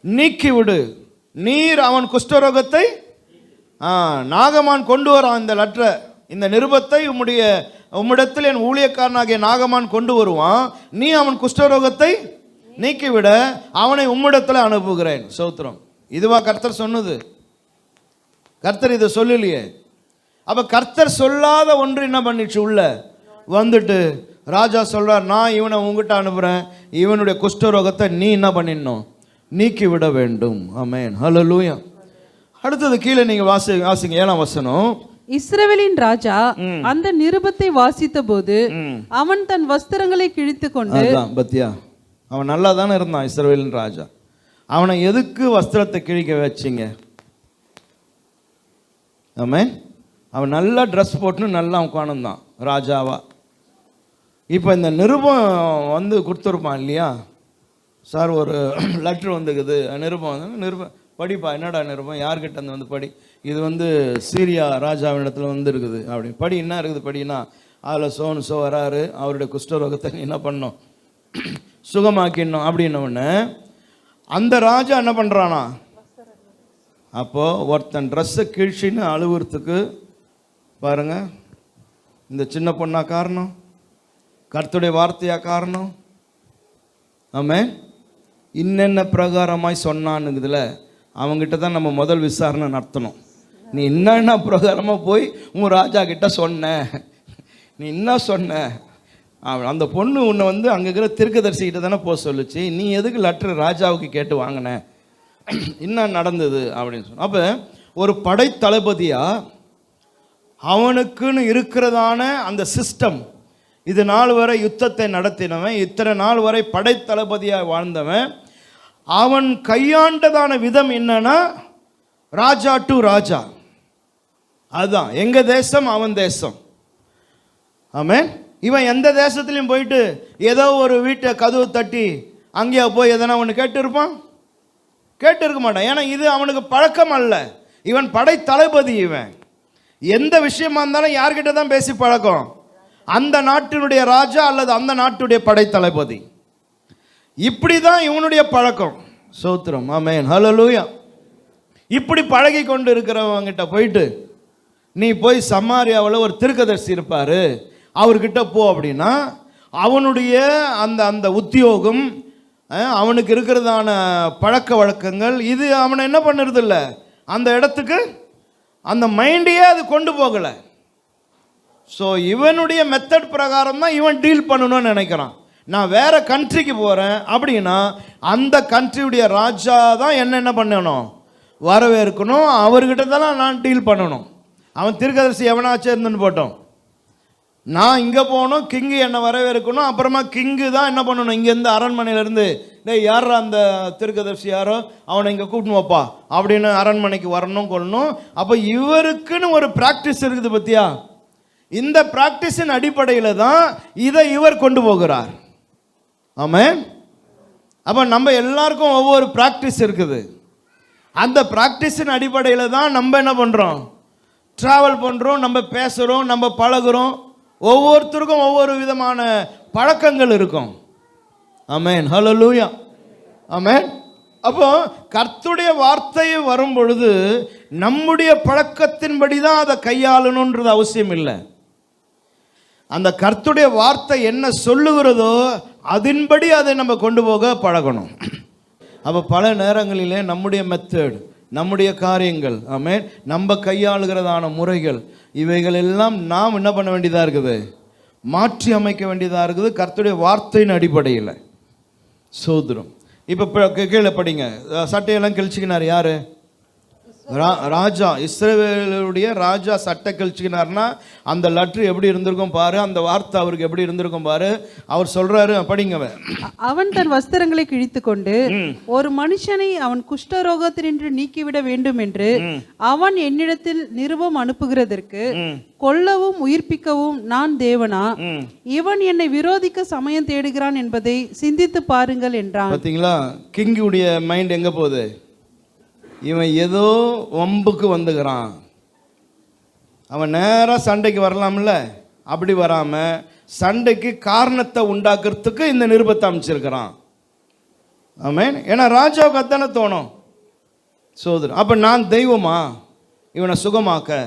நீக்கி விடு. நீர் அவன் குஷ்டரோகத்தை நாகமான் கொண்டு வரான், இந்த லெட்டரை, இந்த நிருபத்தை உம்மிடத்தில் என் ஊழியக்காரனாகிய நாகமான் கொண்டு வருவான், நீ அவன் குஷ்டரோகத்தை நீக்கிவிட அவனை உம்மிடத்தில் அனுப்புகிறேன். ஸ்தோத்திரம். இதுவா கர்த்தர் சொன்னது? கர்த்தர் இதை சொல்லலையே. அப்ப கர்த்தர் சொல்லாத ஒன்று என்ன பண்ணிச்சு, உள்ள வந்துட்டு ராஜா சொல்றார், நான் இவனை உங்ககிட்ட அனுப்புறேன், இவனுடைய குஷ்டரோகத்தை நீ என்ன பண்ணிடணும், நீக்கி விட வேண்டும். ஆமென். ஹல்லேலூயா. அடுத்தது கீழே நீங்க வாசிங்க 7ஆம் வசனம். இஸ்ரவேலின் ராஜா அந்த நிருபத்தை வாசித்த போது அவன் தன் வஸ்திரங்களை கிழித்து கொண்டு, பத்தியா, அவன் நல்லா தானே இருந்தான் இஸ்ரவேலின் ராஜா, அவனை எதுக்கு வஸ்திரத்தை கிழிக்க வச்சிங்க? ஆமென். அவன் நல்லா ட்ரெஸ் போட்டுன்னு நல்லா உட்காந்துருந்தான் ராஜாவா. இப்போ இந்த நிருபம் கொடுத்துருப்பான் இல்லையா, சார் ஒரு லெட்ரு வந்துக்குது, நிருபம் படிப்பா, என்னடா நிருபம், யார்கிட்ட இருந்து வந்து படி, இது வந்து சீரியா ராஜாவினிடத்தில் வந்து இருக்குது அப்படி படி, என்ன இருக்குது படினா, அதில் சோன்னு சோ வராரு, அவருடைய குஷ்டரோகத்தை நீ என்ன பண்ணணும், சுகமாக்கிடணும் அப்படின்னோடனே அந்த ராஜா என்ன பண்ணுறானா, அப்போது ஒருத்தன் ட்ரெஸ்ஸை கீழ்ச்சின்னு அழுவுறதுக்கு பாருங்க, இந்த சின்ன பொண்ணா காரணம், கர்த்தருடைய வார்த்தையா காரணம்? ஆமென். இன்னென்ன பிரகாரமாய் சொன்னான்னுங்குதுல, அவங்ககிட்ட தான் நம்ம முதல் விசாரணை நடத்தணும். நீ என்னென்ன பிரகாரமாக போய் உன் ராஜா கிட்ட சொன்ன, நீ என்ன சொன்ன, அந்த பொண்ணு உன்னை வந்து அங்கே இருக்கிற தீர்க்கதரிசிக்கிட்ட தானே போக சொல்லுச்சு, நீ எதுக்கு லெட்ரு ராஜாவுக்கு கேட்டு வாங்கின, என்ன நடந்தது அப்படின்னு சொன்ன. அப்போ ஒரு படைத்தளபதியா அவனுக்குன்னு இருக்கிறதான அந்த சிஸ்டம், இது நாள் வரை யுத்தத்தை நடத்தினவன், இத்தனை நாள் வரை படைத்தளபதியாக வாழ்ந்தவன், அவன் கையாண்டதான விதம் என்னன்னா ராஜா டு ராஜா. அதுதான் எங்க தேசம் அவன் தேசம். ஆமென். இவன் எந்த தேசத்துலையும் போயிட்டு ஏதோ ஒரு வீட்டை கதவு தட்டி அங்கேயா போய் எதனா ஒன்று கேட்டு இருப்பான்? கேட்டு இருக்க மாட்டான். ஏன்னா இது அவனுக்கு பழக்கம் அல்ல. இவன் படை தளபதி. இவன் எந்த விஷயமா இருந்தாலும் யார்கிட்ட தான் பேசி பழக்கம்? அந்த நாட்டினுடைய ராஜா அல்லது அந்த நாட்டுடைய படை தளபதி. இப்படி தான் இவனுடைய பழக்கம். சோத்திரம். ஆமென். ஹல்லேலூயா. இப்படி பழகி கொண்டு இருக்கிறவங்கிட்ட போயிட்டு நீ போய் சமாரியாவில் ஒரு தீர்க்கதரிசி இருப்பார், அவர்கிட்ட போ அப்படின்னா அவனுடைய அந்த அந்த உத்தியோகம், அவனுக்கு இருக்கிறதான பழக்க வழக்கங்கள், இது அவனை என்ன பண்ணுறது இல்லை, அந்த இடத்துக்கு அந்த மைண்டையே அது கொண்டு போகலை. ஸோ இவனுடைய மெத்தட் பிரகாரம் தான் இவன் டீல் பண்ணணும்னு நினைக்கிறான். நான் வேற கண்ட்ரிக்கு போகிறேன் அப்படின்னா அந்த கண்ட்ரியுடைய ராஜா தான் என்ன பண்ணணும், வரவேற்கணும், அவர்கிட்ட தான் நான் டீல் பண்ணணும். அவன் தீர்க்கதரிசி எவனாச்சும் இருந்துன்னு போட்டோம், நான் இங்கே போகணும், கிங்கு என்னை வரவேற்கணும், அப்புறமா கிங்கு தான் என்ன பண்ணணும், இங்கேருந்து அரண்மனையிலேருந்து டேய் யாரா அந்த தீர்க்கதரிசி யாரோ அவனை இங்கே கூட்டின்னு வைப்பா அப்படின்னு அரண்மனைக்கு வரணும் கொள்ளணும். அப்போ இவருக்குன்னு ஒரு ப்ராக்டிஸ் இருக்குது பத்தியா, இந்த ப்ராக்டிஸின் அடிப்படையில் தான் இதை இவர் கொண்டு போகிறார். ஆமென். அப்போ நம்ம எல்லாருக்கும் ஒவ்வொரு ப்ராக்டிஸ் இருக்குது. அந்த ப்ராக்டிஸின் அடிப்படையில் தான் நம்ம என்ன பண்ணுறோம், ட்ராவல் பண்ணுறோம், நம்ம பேசுகிறோம், நம்ம பழகுறோம். ஒவ்வொருத்தருக்கும் ஒவ்வொரு விதமான பழக்கங்கள் இருக்கும். ஆமென். ஹல்லேலூயா. ஆமென். அப்போ கர்த்தருடைய வார்த்தை வரும் பொழுது நம்முடைய பழக்கத்தின்படி தான் அதை கையாளணுன்றது அவசியம் இல்லை. அந்த கர்த்தருடைய வார்த்தை என்ன சொல்லுகிறதோ அதன்படி அதை நம்ம கொண்டு போக பழகணும். அப்போ பல நேரங்களிலே நம்முடைய மெத்தட், நம்முடைய காரியங்கள், ஆமென், நம்ம கையாளுகிறதான முறைகள், இவைகள் எல்லாம் நாம் என்ன பண்ண வேண்டியதாக இருக்குது, மாற்றி அமைக்க வேண்டியதாக இருக்குது கர்த்தருடைய வார்த்தையின் அடிப்படையில். சோதரம். இப்போ கீழே படிங்க. சட்டையெல்லாம் கிழிச்சிக்கினார் யாரு? ராஜா. இஸ்ரவேலுடைய ராஜா சட்டை கழிச்சுக்கினார்னா அந்த லெட்டர் எப்படி இருந்திருக்கும் பாரு, அந்த வார்த்தை அவருக்கு எப்படி இருந்திருக்கும் பாரு. அவர் சொல்றாரு, படிங்க. அவன் தன் வஸ்திரங்களை கிழித்து கொண்டு ஒரு மனுஷனை அவன் குஷ்டரோகத்தினின்று நீக்கிவிட வேண்டும் என்று அவன் என்னிடத்தில் நிருபம் அனுப்புகிறதற்கு கொல்லவும் உயிர்ப்பிக்கவும் நான் தேவனா? இவன் என்னை விரோதிக்க சமயம் தேடுகிறான் என்பதை சிந்தித்து பாருங்கள் என்றான். பார்த்தீங்களா, கிங்குடைய மைண்ட் எங்க போகுது? இவன் ஏதோ வம்புக்கு வந்துக்கிறான். அவன் நேராக சண்டைக்கு வரலாம்ல, அப்படி வராமல் சண்டைக்கு காரணத்தை உண்டாக்குறதுக்கு இந்த நிருபத்தை அமைச்சிருக்கிறான். ஆமென். ஏன்னா ராஜாவுக்கு அத்தானே தோணும். சோதரன். அப்போ நான் தெய்வமா இவனை சுகமாக்க?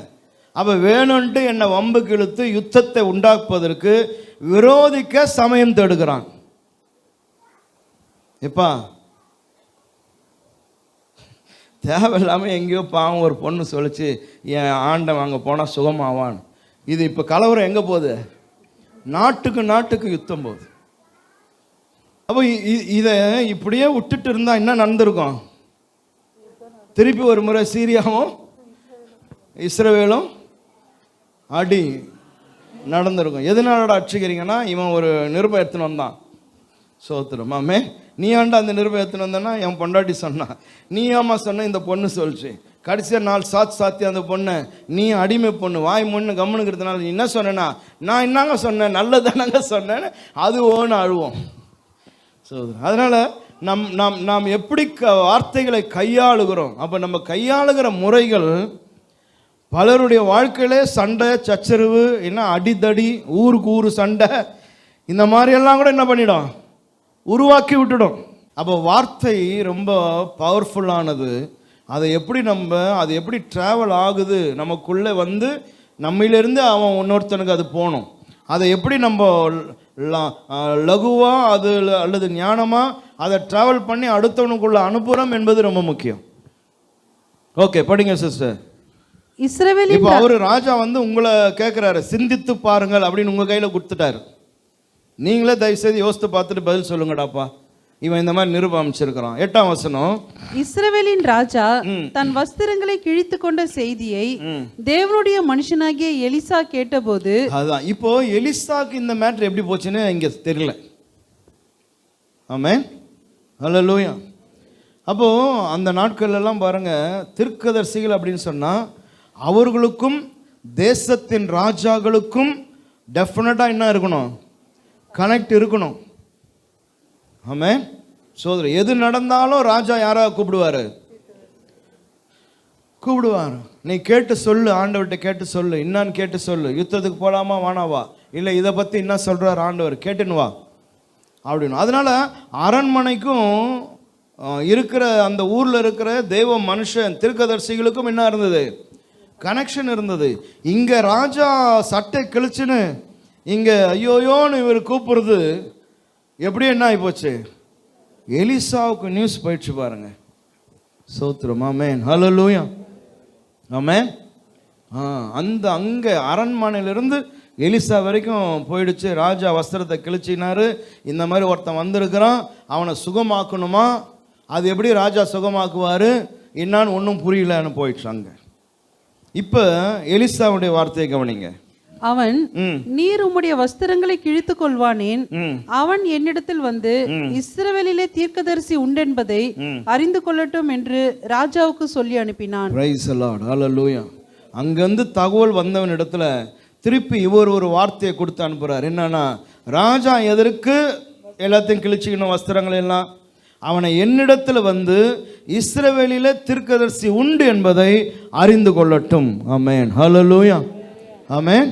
அப்போ வேணும்ன்ட்டு என்னை வம்புக்கு இழுத்து யுத்தத்தை உண்டாக்குவதற்கு விரோதிக்க சமயம் தேடுகிறான். எப்பா தேவையில்லாமல் எங்கேயோ பாவம் ஒரு பொண்ணு சொல்லிச்சு, என் ஆண்டை அங்கே போனால் சுகமாவான். இது இப்போ கலவரம் எங்கே போகுது? நாட்டுக்கு யுத்தம் போகுது. அப்போ இதை இப்படியே விட்டுட்டு இருந்தால் என்ன நடந்திருக்கும்? திருப்பி ஒரு முறை சீரியாவும் இஸ்ரவேலும் அடி நடந்திருக்கும். எதனாலடா அடிச்சுக்கிறீங்கன்னா, இவன் ஒரு நிருபம் எடுத்துன்னு வந்தான். சோத்திரமாமே, நீ ஆண்டா அந்த நிருபம் எடுத்துன்னு வந்தேன்னா என் பொண்டாட்டி சொன்னா, நீ ஏமா சொன்ன, இந்த பொண்ணு சொல்லிச்சு. கடைசியா நாள் சாத்தி அந்த பொண்ணை, நீ அடிமை பொண்ணு வாய் முன்னு கம்முனுங்கிறதுனால நீ என்ன சொன்னா, நான் என்னங்க சொன்னேன், நல்லதானங்க சொன்னேன்னு அது ஓன்னு அழுவோம். ஸோ அதனால நாம் எப்படி வார்த்தைகளை கையாளுகிறோம். அப்போ நம்ம கையாளுகிற முறைகள் பலருடைய வாழ்க்கையிலே சண்டை சச்சரவு, என்ன அடிதடி, ஊருக்கு ஊரு சண்டை, இந்த மாதிரியெல்லாம் கூட என்ன பண்ணிடும், உருவாக்கி விட்டுடும். அப்போ வார்த்தை ரொம்ப பவர்ஃபுல்லானது. அதை எப்படி அது எப்படி ட்ராவல் ஆகுது, நமக்குள்ளே வந்து நம்மிலிருந்து அவன் இன்னொருத்தனுக்கு அது போகணும். அதை எப்படி நம்ம லகுவாக அது அல்லது ஞானமாக அதை ட்ராவல் பண்ணி அடுத்தவனுக்குள்ள அனுப்புகிறோம் என்பது ரொம்ப முக்கியம். ஓகே, படிங்க சிஸ்டர். இஸ்ரவேலின் இப்போ அவரு ராஜா வந்து உங்களை கேட்குறாரு, சிந்தித்து பாருங்கள் அப்படின்னு உங்கள் கையில் கொடுத்துட்டாரு. நீங்களே தயவுசெய்து யோசித்து பார்த்துட்டு பதில் சொல்லுங்கடாப்பா. இவன் இந்த மாதிரி நிருபம் அமைச்சிருக்கிறான். 8ஆம் வசனம். இஸ்ரவேலின் ராஜா தன் வஸ்திரங்களை கிழித்து கொண்ட செய்தியை தேவனுடைய மனுஷனாகிய எலிசா கேட்டபோது, அதுதான் இப்போ எலிசாக்கு இந்த மேட்ரு எப்படி போச்சுன்னு இங்கே தெரியல. ஆமென், ஹல்லேலூயா. அப்போ அந்த நாட்கள்லாம் பாருங்க, தீர்க்கதரிசிகள் அப்படின்னு சொன்னா அவர்களுக்கும் தேசத்தின் ராஜாக்களுக்கும் டெஃபினட்டா என்ன இருக்கணும், கனெக்ட் இருக்கணும். ஆமென். சோதரி எது நடந்தாலும் ராஜா யாராவது கூப்பிடுவார். நீ கேட்டு சொல்லு, ஆண்டவர்கிட்ட கேட்டு சொல்லு, என்னான்னு கேட்டு சொல்லு. யுத்தத்துக்கு போகலாமா வானாவா, இல்லை இதை பற்றி என்ன சொல்கிறார் ஆண்டவர், கேட்டுன்னு வா அப்படின்னு. அதனால அரண்மனைக்கும் இருக்கிற அந்த ஊரில் இருக்கிற தெய்வ மனுஷன் தீர்க்கதரிசிகளுக்கும் என்ன இருந்தது, கனெக்ஷன் இருந்தது. இங்கே ராஜா சட்டை கிழிச்சுன்னு இங்கே ஐயோயோன்னு இவர் கூப்பிடுறது எப்படி என்ன ஆகிப்போச்சு, எலிசாவுக்கு நியூஸ் போயிடுச்சு பாருங்க. சோத்திரம். ஆமென், ஹல்லேலூயா. ஆமென். அந்த அங்கே அரண்மனையிலிருந்து எலிசா வரைக்கும் போயிடுச்சு. ராஜா வஸ்திரத்தை கிழிச்சினாரு, இந்த மாதிரி ஒருத்தன் வந்திருக்கிறான், அவனை சுகமாக்கணுமா, அது எப்படி ராஜா சுகமாக்குவார் என்னான்னு ஒன்றும் புரியலன்னு போயிடுச்சு அங்கே. இப்போ எலிசாவுடைய வார்த்தையை கவனிங்க. அவன், நீர் உம்முடைய வஸ்திரங்களை கிழித்துக் கொள்வானேன், அவன் என்னிடத்தில் வந்து இஸ்ரவேலிலே தீர்க்கதரிசி உண்டென்பதை அறிந்து கொள்ளட்டும் என்று ராஜாவுக்கு சொல்லி அனுப்பினான். பிரைஸ் தி லார்ட், ஹல்லேலூயா. அங்கிருந்து தகவல் வந்தவன் இடத்துல திருப்பி இவர் ஒரு வார்த்தையை கொடுத்து அனுப்புறார். என்னன்னா, ராஜா எதற்கு எல்லாத்தையும் கிழிச்சிக்கணும் வஸ்திரங்கள் எல்லாம், அவனை என்னிடத்தில் வந்து இஸ்ரவேலிலே தீர்க்கதரிசி உண்டு என்பதை அறிந்து கொள்ளட்டும். ஆமென், ஹல்லேலூயா. ஆமென்,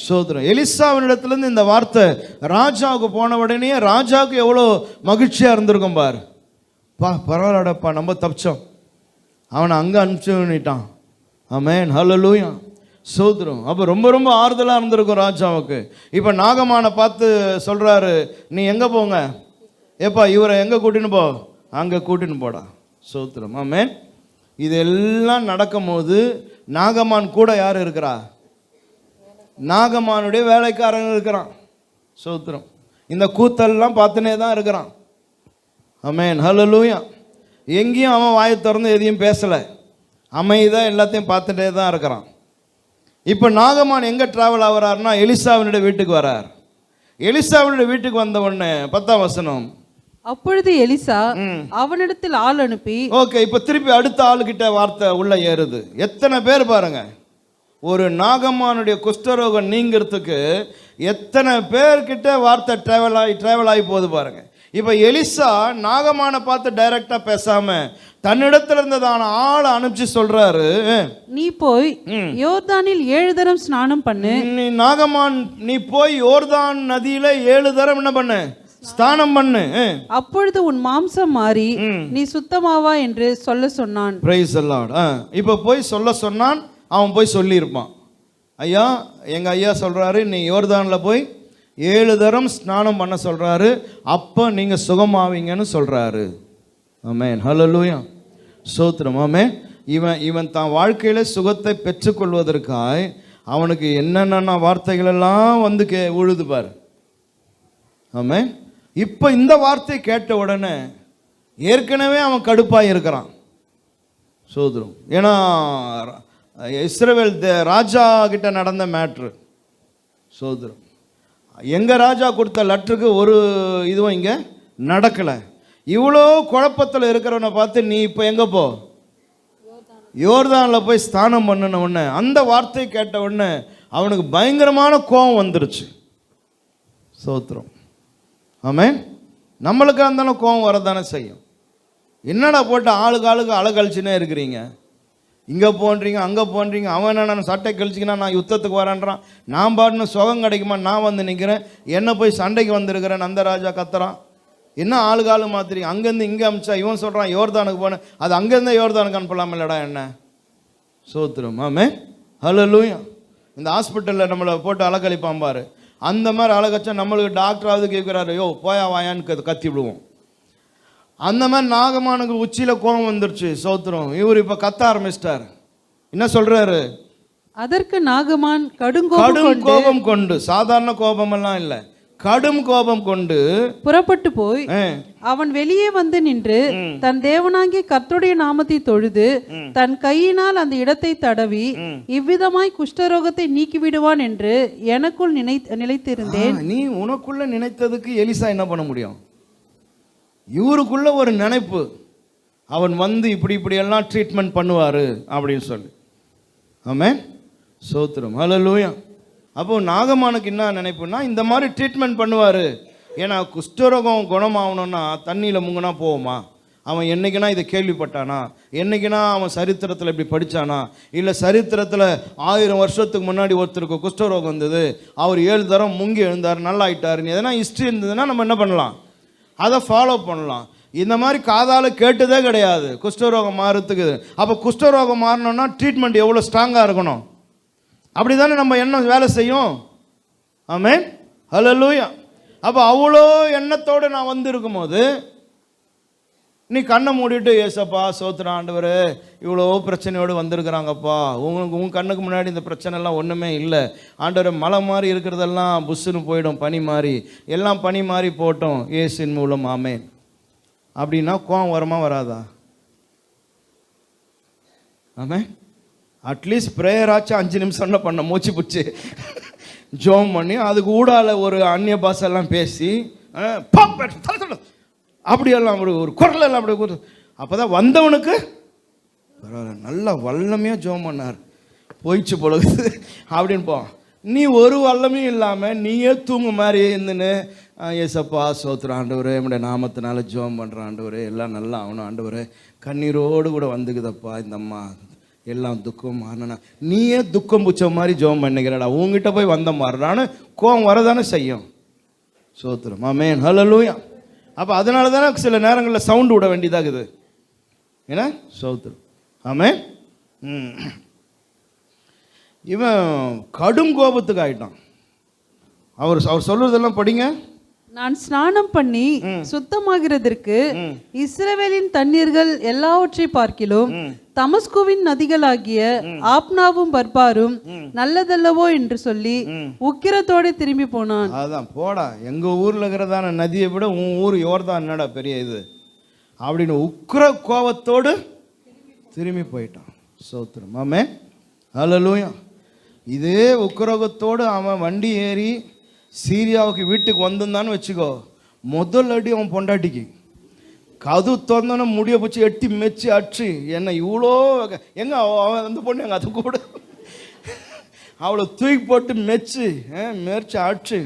சோதரம். எலிசாவினிடத்திலிருந்து இந்த வார்த்தை ராஜாவுக்கு போன உடனே ராஜாவுக்கு எவ்வளோ மகிழ்ச்சியாக இருந்திருக்கும் பார். பரவாயில்லடப்பா, நம்ம தப்பிச்சோம், அவனை அங்கே அனுப்பிச்சுட்டான். ஆமென், ஹல்லேலூயா, சோதரம். அப்போ ரொம்ப ரொம்ப ஆறுதலாக இருந்திருக்கும் ராஜாவுக்கு. இப்போ நாகமானை பார்த்து சொல்கிறாரு, நீ எங்கே போங்க, ஏப்பா இவரை எங்கே கூட்டின்னு போ, அங்கே கூட்டின்னு போடா. சோத்திரம். ஆமென். இதெல்லாம் நடக்கும் போது நாகமான் கூட யார் இருக்கிறா, நாகமானுடைய வேலைக்காரன் இருக்கிறான். சோத்திரம். இந்த கூத்தெல்லாம் பார்த்துனே தான் இருக்கிறான். ஆமென், ஹல்லேலூயா. எங்கேயும் அவன் வாயை திறந்து எதையும் பேசலை, அமைதியாக எல்லாத்தையும் பார்த்துட்டே தான் இருக்கிறான். இப்போ நாகமான் எங்கே ட்ராவல் ஆகிறார்னா எலிசாவினுடைய வீட்டுக்கு வரார். எலிசாவினுடைய வீட்டுக்கு வந்த உடனே 10ஆம் வசனம். அப்பொழுது எலிசா அவனிடத்தில் ஆள் அனுப்பி, ஓகே, இப்போ திருப்பி அடுத்த ஆளுகிட்ட வார்த்தை உள்ள ஏறுது. எத்தனை பேர் பாருங்க, ஒரு நாகமானுடைய குஷ்டரோகம் நீங்கிறதுக்கு எத்தனை பேர்கிட்ட வார்த்தை ட்ராவல் ஆகி போகுது பாருங்க. இப்போ எலிசா நாகமானை பார்த்து டைரக்டா பேசாம தன்னிடத்துல இருந்ததான ஆளை அனுப்பிச்சு சொல்றாரு, நீ போய் யோர்தானில் 7 தரம் ஸ்நானம் பண்ணு. நீ நாகமான், நீ போய் யோர்தான் நதியில 7 தரம் என்ன பண்ணு, ஸ்நானம் பண்ணு, அப்பொழுது உன் மாம்சம் மாறி நீ சுத்தமாவா என்று சொல்ல சொன்னான். Price the Lord. இப்போ போய் சொல்ல சொன்னான். அவன் போய் சொல்லியிருப்பான், ஐயா எங்க ஐயா சொல்றாரு, நீ யோர்தானில் போய் 7 தரம் ஸ்நானம் பண்ண சொல்றாரு, அப்போ நீங்க சுகமாவீங்கன்னு சொல்றாரு. ஆமென், ஹல்லேலூயா, சோத்திரம். ஆமென். இவன் தான் வாழ்க்கையில சுகத்தை பெற்றுக்கொள்வதற்காய் அவனுக்கு என்னென்ன வார்த்தைகள் எல்லாம் வந்து உழுது பாரு. ஆமென். இப்போ இந்த வார்த்தை கேட்ட உடனே ஏற்கனவே அவன் கடுப்பாக இருக்கிறான். சோதரம். ஏன்னா இஸ்ரவேல் ராஜா கிட்ட நடந்த மேட்ரு. சோதரம். எங்க ராஜா கொடுத்த லெட்டருக்கு ஒரு இதுவும் இங்கே நடக்கலை. இவ்வளோ குழப்பத்தில் இருக்கிறவனை பார்த்து நீ இப்போ எங்கே போ, யோர்தானில் போய் ஸ்நானம் பண்ணின உடனே அந்த வார்த்தை கேட்ட உடனே அவனுக்கு பயங்கரமான கோபம் வந்துருச்சு. சோத்திரம். ஆமென். நம்மளுக்காக இருந்தாலும் கோபம் வரதானே செய்யும். என்னடா போட்டு ஆளுக்கு அழகழிச்சுனே இருக்கிறீங்க, இங்கே போன்றீங்க அங்கே போன்றீங்க, அவன் என்ன நான் சட்டை கழிச்சிக்கினா நான் யுத்தத்துக்கு வரேன்றான், நான் பாட்டுன்னு சுகம் கிடைக்குமா நான் வந்து நிற்கிறேன், என்ன போய் சண்டைக்கு வந்திருக்கிறேன் அந்த ராஜா கத்துறான், என்ன ஆளு மாத்திரி அங்கேருந்து இங்கே அமிச்சா இவன் சொல்கிறான் யோர்தானுக்கு போனேன், அது அங்கேருந்தே யோர்தானுக்கு அனுப்பலாம் இல்லடா என்ன. சோத்திரம் ஆமே ஹல்லேலூயா. இந்த ஹாஸ்பிட்டலில் நம்மளை போட்டு அழகழிப்பான் பாரு, அந்த மாதிரி அழகச்சா நம்மளுக்கு டாக்டராவது கேட்குறாரு, யோ போயா வாயான்னு கத்தி விடுவோம். அந்த மாதிரி நாகமானுக்கு உச்சியில் கோபம் வந்துருச்சு. சோத்திரம். இவர் இப்போ கத்த ஆரம்பிச்சிட்டார். என்ன சொல்றாரு? அதற்கு நாகமான் கடும் கோபம் கொண்டு, சாதாரண கோபம் எல்லாம் இல்லை, கடும் கோபம் கொண்டு புறப்பட்டு போய் அவன் வெளியே வந்து நின்று தன் தேவனாகிய கர்த்தருடைய நாமத்தை தொழுது தன் கையினால் அந்த இடத்தை தடவி இவ்விதமாய் குஷ்டரோகத்தை நீக்கிவிடுவான் என்று எனக்குள் நினைத்திருந்தேன். நீ உனக்குள்ள நினைத்ததுக்கு எலிசா என்ன பண்ண முடியும்? இவருக்குள்ள ஒரு நினைப்பு, அவன் வந்து இப்படி எல்லாம் ட்ரீட்மெண்ட் பண்ணுவார் அப்படின்னு சொல்லி. ஆமென். சோத்திரம். ஹல்லேலூயா. அப்போ நாகமானுக்கு என்ன நினைப்புன்னா, இந்த மாதிரி ட்ரீட்மெண்ட் பண்ணுவார். ஏன்னா குஷ்டரோகம் குணமாகணும்னா தண்ணியில் முங்கினா போவோமா? அவன் என்னைக்குனா இதை கேள்விப்பட்டானா? என்னைக்குனா அவன் சரித்திரத்தில் இப்படி படித்தானா? இல்லை சரித்திரத்தில் 1000 வருஷத்துக்கு முன்னாடி ஒருத்தருக்கு குஷ்டரோகம் வந்தது, அவர் 7 தரம் முங்கி எழுந்தார், நல்லா ஆயிட்டாருன்னு எதனா ஹிஸ்ட்ரி இருந்ததுன்னா நம்ம என்ன பண்ணலாம்? அதை ஃபாலோ பண்ணலாம். இந்த மாதிரி காதால் கேட்டதே கிடையாது குஷ்டரோகம் மாறுறதுக்கு. அப்போ குஷ்டரோகம் மாறணும்னா ட்ரீட்மெண்ட் எவ்வளோ ஸ்ட்ராங்காக இருக்கணும்? அப்படி தானே நம்ம எண்ணம் வேலை செய்யும். ஆமென். ஹல்லேலூயா. அப்போ அவ்வளோ எண்ணத்தோடு நான் வந்து இருக்கும்போது நீ கண்ணை மூடிட்டு, ஏசப்பா சோத்திரம் ஆண்டவரே, இவ்வளோ பிரச்சனையோடு வந்திருக்கிறாங்கப்பா, உங்கள் கண்ணுக்கு முன்னாடி இந்த பிரச்சனைலாம் ஒன்றுமே இல்லை ஆண்டவரே, மலை மாதிரி இருக்கிறதெல்லாம் புஷ்ஷுன்னு போயிடும், பனி மாதிரி எல்லாம் பனி மாதிரி போட்டோம் இயேசுவின் மூலம் ஆமென் அப்படின்னா கோவம் வருமா வராதா? ஆமென். அட்லீஸ்ட் ப்ரேயராச்சும் 5 நிமிஷம் பண்ண மூச்சு பிடிச்சி ஜோம் பண்ணி அதுக்கு ஊடால ஒரு அந்நிய பாஷெல்லாம் பேசி அப்படியெல்லாம் ஒரு குரல் எல்லாம் அப்படி அப்போதான் வந்தவனுக்கு பரவாயில்ல, நல்லா வல்லமையாக ஜோம் பண்ணார், போயிடுச்சு பொழுது அப்படின்னு போ. நீ ஒரு வல்லமையும் இல்லாமல் நீயே தூங்கு மாதிரி இருந்துன்னு, ஏசப்பா சோத்திரம் ஆண்டவரே, என்னுடைய நாமத்தினால ஜோம் பண்ணுற ஆண்டவரே, எல்லாம் நல்லா ஆகணும் ஆண்டவரே, கண்ணீரோடு கூட வந்துக்குதப்பா இந்த அம்மா, எல்லாம் துக்கம் மாறினா நீயே துக்கம் புச்ச மாதிரி ஜோம் பண்ணிக்கிறடா, உங்ககிட்ட போய் வந்த மாறுறான்னு கோவம் வரதானே செய்யும். சோத்திரம் ஆமென். ஹல்லேலூயா. அப்போ அதனால தானே சில நேரங்களில் சவுண்டு விட வேண்டியதாகுது. ஏன்னா சோத்திரம் ஆமென். இவன் கடும் கோபத்துக்கு ஆயிட்டான். அவர் சொல்றதெல்லாம் படிங்க. நான் ஸ்நானம் பண்ணி சுத்தமாகிறதற்கு இஸ்ரவேலின் தண்ணீர்கள் எல்லாவற்றை பார்க்கிலும் தமஸ்குவின் நதிகளாகிய ஆப்னாவும் பர்பாரும் நல்லதல்லவோ என்று சொல்லி உக்கிரத்தோடு திரும்பி போனான். அதான் போடா, எங்க ஊர்ல இருக்கிறதான நதியை விட உன் ஊர் யோர்தான் என்னடா பெரிய இது அப்படின்னு உக்கிர கோபத்தோடு திரும்பி போயிட்டான். சோத்திரம் ஆமென். ஹல்லேலூயா. இதே உக்கிரோகத்தோடு அவன் வண்டி ஏறி சீரியாவுக்கு வீட்டுக்கு வந்திருந்தான்னு வச்சுக்கோ, முதல் அடி அவன் பொண்டாட்டிக்கு கது திறந்தோன்னு முடிய பிடிச்சி எட்டி மெச்சு அச்சு, என்ன இவ்வளோ எங்க அவன் அந்த பொண்ணு எங்க அது கூட அவளை தூக்கி போட்டு மெச்சு அச்சு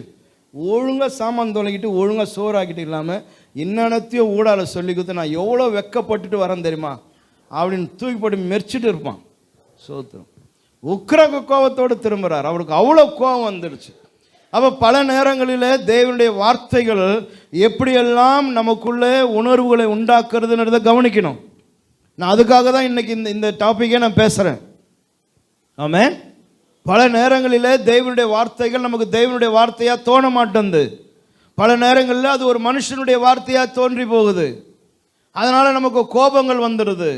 ஒழுங்காக சாமான் தொலைக்கிட்டு ஒழுங்காக சோறாக்கிட்டு இல்லாமல் என்னென்னத்தையும் ஊடால சொல்லி கொடுத்து நான் எவ்வளோ வெக்கப்பட்டுட்டு வரேன் தெரியுமா அப்படின்னு தூக்கி போட்டு மெரிச்சிட்டு இருப்பான். சோத்திரம். உக்கிர கோபத்தோடு திரும்புகிறார். அவருக்கு அவ்வளோ கோபம் வந்துடுச்சு. அப்போ பல நேரங்களில் தேவனுடைய வார்த்தைகள் எப்படியெல்லாம் நமக்குள்ளே உணர்வுகளை உண்டாக்குறதுன்றதை கவனிக்கணும். நான் அதுக்காக தான் இன்னைக்கு இந்த டாப்பிக்கே நான் பேசுகிறேன். ஆமென். பல நேரங்களில் தேவனுடைய வார்த்தைகள் நமக்கு தேவனுடைய வார்த்தையாக தோண மாட்டேங்குது. பல நேரங்களில் அது ஒரு மனுஷனுடைய வார்த்தையாக தோன்றி போகுது. அதனால் நமக்கு கோபங்கள் வந்துடுது,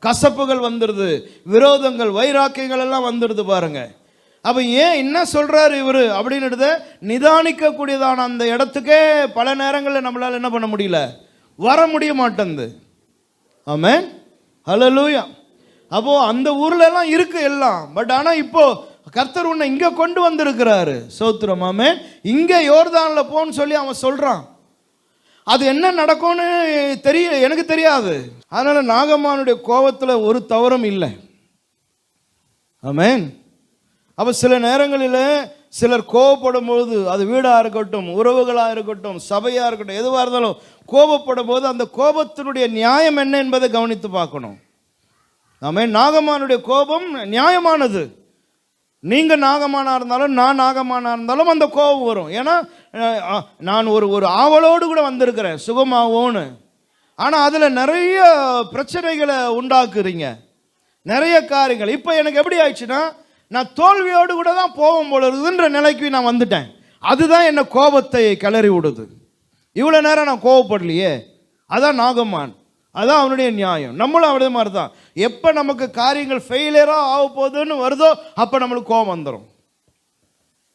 கசப்புகள் வந்துடுது, விரோதங்கள் வைராக்கியங்கள் எல்லாம் வந்துடுது பாருங்க. அப்போ ஏன் என்ன சொல்கிறாரு இவர் அப்படின்னுறத நிதானிக்கக்கூடியதான அந்த இடத்துக்கே பல நேரங்களில் நம்மளால் என்ன பண்ண முடியல, வர முடிய மாட்டேங்குது. ஆமென். ஹல்லேலூயா. அப்போது அந்த ஊரில் எல்லாம் இருக்குது எல்லாம், பட் ஆனால் இப்போது கர்த்தர் உன்னை இங்கே கொண்டு வந்திருக்கிறாரு. சோத்திரம் ஆமென். இங்கே யோர்தானில் போன்னு சொல்லி அவன் சொல்கிறான். அது என்ன நடக்கும்னு எனக்கு தெரியாது. அதனால் நாகமானுடைய கோபத்தில் ஒரு தவறும் இல்லை. ஆமென். அப்போ சில நேரங்களில் சிலர் கோபப்படும் பொழுது, அது வீடாக இருக்கட்டும், உறவுகளாக இருக்கட்டும், சபையாக இருக்கட்டும், எதுவாக இருந்தாலும் கோபப்படும் போது அந்த கோபத்தினுடைய நியாயம் என்ன என்பதை கவனித்து பார்க்கணும். ஆமென். நாகமானுடைய கோபம் நியாயமானது. நீங்கள் நாகமானா இருந்தாலும் நான் நாகமானா இருந்தாலும் அந்த கோபம் வரும். ஏன்னா நான் ஒரு ஆவலோடு கூட வந்திருக்கிறேன் சுகமாவோன்னு. ஆனால் அதில் நிறைய பிரச்சனைகளை உண்டாக்குறீங்க, நிறைய காரியங்கள். இப்போ எனக்கு எப்படி ஆயிடுச்சுன்னா, நான் தோல்வியோடு கூட தான் போகும் பொழுதுன்ற நிலைக்கு நான் வந்துட்டேன். அதுதான் என்ன கோபத்தை கிளறி விடுது. இவ்வளோ நேரம் நான் கோபப்படலையே, அதான் நாகமான், அதான் அவனுடைய நியாயம். நம்மளும் அவரே மாதிரி தான். எப்போ நமக்கு காரியங்கள் ஃபெயிலியராக ஆக போகுதுன்னு வருதோ அப்போ நம்மளுக்கு கோபம் வந்துடும்.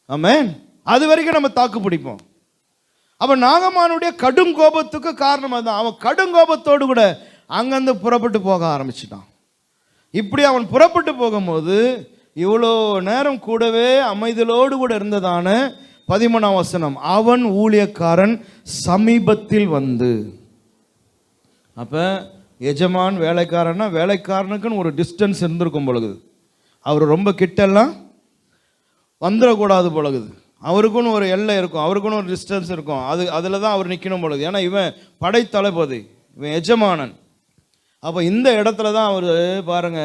ஆமென். அது வரைக்கும் நம்ம தாக்கு பிடிப்போம். அப்போ நாகமானுடைய கடும் கோபத்துக்கு காரணம் அதுதான். அவன் கடும் கோபத்தோடு கூட அங்கேருந்து புறப்பட்டு போக ஆரம்பிச்சிட்டான். இப்படி அவன் புறப்பட்டு போகும்போது இவ்வளோ நேரம் கூடவே அமைதலோடு கூட இருந்ததான 13ஆம் வசனம், அவன் ஊழியக்காரன் சமீபத்தில் வந்து. அப்போ எஜமான் வேலைக்காரன்னா வேலைக்காரனுக்குன்னு ஒரு டிஸ்டன்ஸ் இருந்திருக்கும் பொழுது, அவர் ரொம்ப கிட்டெல்லாம் வந்துடக்கூடாது பொழுது, அவருக்குன்னு ஒரு எல்லை இருக்கும், அவருக்குன்னு ஒரு டிஸ்டன்ஸ் இருக்கும். அதில் தான் அவர் நிற்கணும் பொழுது. ஏன்னா இவன் படைத்தளபதி, இவன் எஜமானன். அப்போ இந்த இடத்துல தான் அவர் பாருங்க,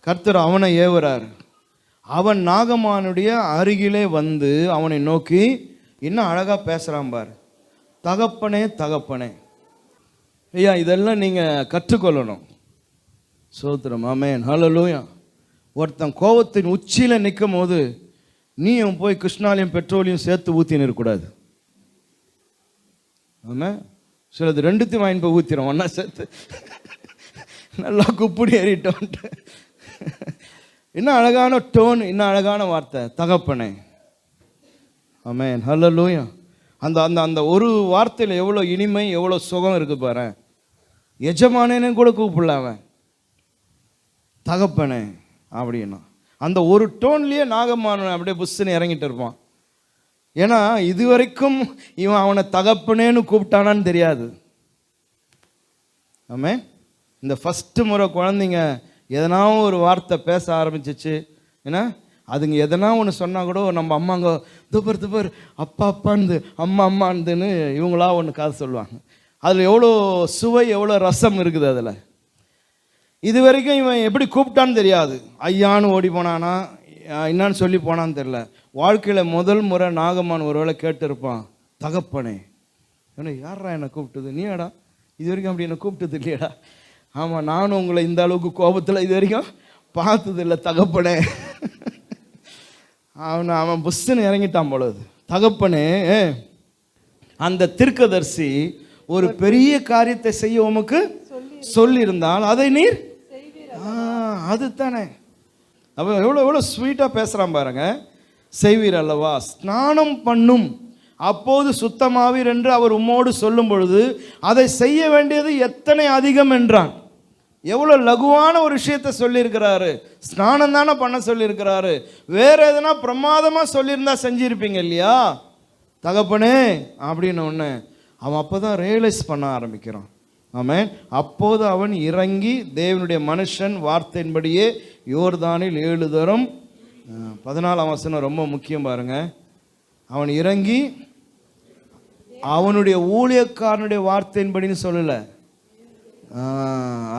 கர்த்தர் அவனை ஏவுறார். அவன் நாகமானுடைய அருகிலே வந்து அவனை நோக்கி இன்னும் அழகாக பேசுகிறான் பார், தகப்பனே தகப்பனே. ஐயா, இதெல்லாம் நீங்கள் கற்றுக்கொள்ளணும். சோத்திரம். ஆமென். ஹல்லேலூயா. ஒருத்தன் கோபத்தின் உச்சியில் நிற்கும் போது நீயும் போய் கிருஷ்ணாலையும் பெட்ரோலையும் சேர்த்து ஊற்றின்னு இருக்கக்கூடாது. ஆமாம். சிலது ரெண்டுத்தையும் வாங்கி போய் ஊற்றிடும் ஒன்றா சேர்த்து, நல்லா குப்புடி ஏறிட்டோன்ட்டு. இன்னும் அழகான டோன், இன்னும் அழகான வார்த்தை, தகப்பனே. ஆமென். ஹல்லேலூயா. அந்த அந்த அந்த ஒரு வார்த்தையில் எவ்வளோ இனிமை, எவ்வளோ சுகம் இருக்குது பாரு. எஜமானேன்னு கூட கூப்பிடல அவன், தகப்பனே அப்படின்னா. அந்த ஒரு டோன்லேயே நாகமானவன் அப்படியே புஷ்ஷுன்னு இறங்கிட்டு இருப்பான். ஏன்னா இதுவரைக்கும் இவன் அவனை தகப்பனேன்னு கூப்பிட்டானான்னு தெரியாது. ஆமென். இந்த ஃபஸ்ட்டு முறை குழந்தைங்க எதனா ஒரு வார்த்தை பேச ஆரம்பிச்சிச்சு, ஏன்னா அதுங்க எதனா ஒன்று சொன்னால் கூட நம்ம அம்மாங்க துப்பர் துப்பர் அப்பா அப்பான்னு அம்மா அம்மாந்துன்னு இவங்களா ஒன்று காது சொல்லுவாங்க. அதில் எவ்வளோ சுவை, எவ்வளோ ரசம் இருக்குது அதில். இது வரைக்கும் இவன் எப்படி கூப்பிட்டான்னு தெரியாது. ஐயான்னு ஓடி போனானா, என்னான்னு சொல்லி போனான்னு தெரில. வாழ்க்கையில் முதல் முறை நாகமான் ஒருவேளை கேட்டிருப்பான், தகப்பனே. ஏன்னா யாரா என்னை கூப்பிட்டது? நீயாடா? இது வரைக்கும் அப்படி என்னை கூப்பிட்டது இல்லையாடா? ஆமாம், நானும் உங்களை இந்த அளவுக்கு கோபத்தில் இது வரைக்கும் பார்த்தது இல்லை தகப்பனே. அவன் புஷ்ஷுன்னு இறங்கிட்டான் பொழுது, தகப்பனே. அந்த தீர்க்கதரிசி ஒரு பெரிய காரியத்தை செய்ய உமக்கு சொல்லியிருந்தால் அதை நீர் அது தானே. அப்போ எவ்வளோ எவ்வளோ ஸ்வீட்டாக பேசுகிறான் பாருங்க. செய்வீர் அல்லவா? ஸ்நானம் பண்ணும் அப்போது சுத்தமாவீர் என்று அவர் உம்மோடு சொல்லும் பொழுது அதை செய்ய வேண்டியது எத்தனை அதிகம் என்றான். எவ்வளோ லகுவான ஒரு விஷயத்தை சொல்லியிருக்கிறாரு. ஸ்நானம் தானே பண்ண சொல்லியிருக்கிறாரு. வேற எதுனா பிரமாதமாக சொல்லியிருந்தா செஞ்சிருப்பீங்க இல்லையா தகப்பனே அப்படின்னு ஒன்று. அவன் அப்போ தான் ரியலைஸ் பண்ண ஆரம்பிக்கிறான். ஆமென். அப்போது அவன் இறங்கி தேவனுடைய மனுஷன் வார்த்தையின்படியே யோர்தானில் 7 தரம். 14ஆம் வசனம் ரொம்ப முக்கியம் பாருங்க. அவன் இறங்கி அவனுடைய ஊழியக்காரனுடைய வார்த்தையின்படின்னு சொல்லலை.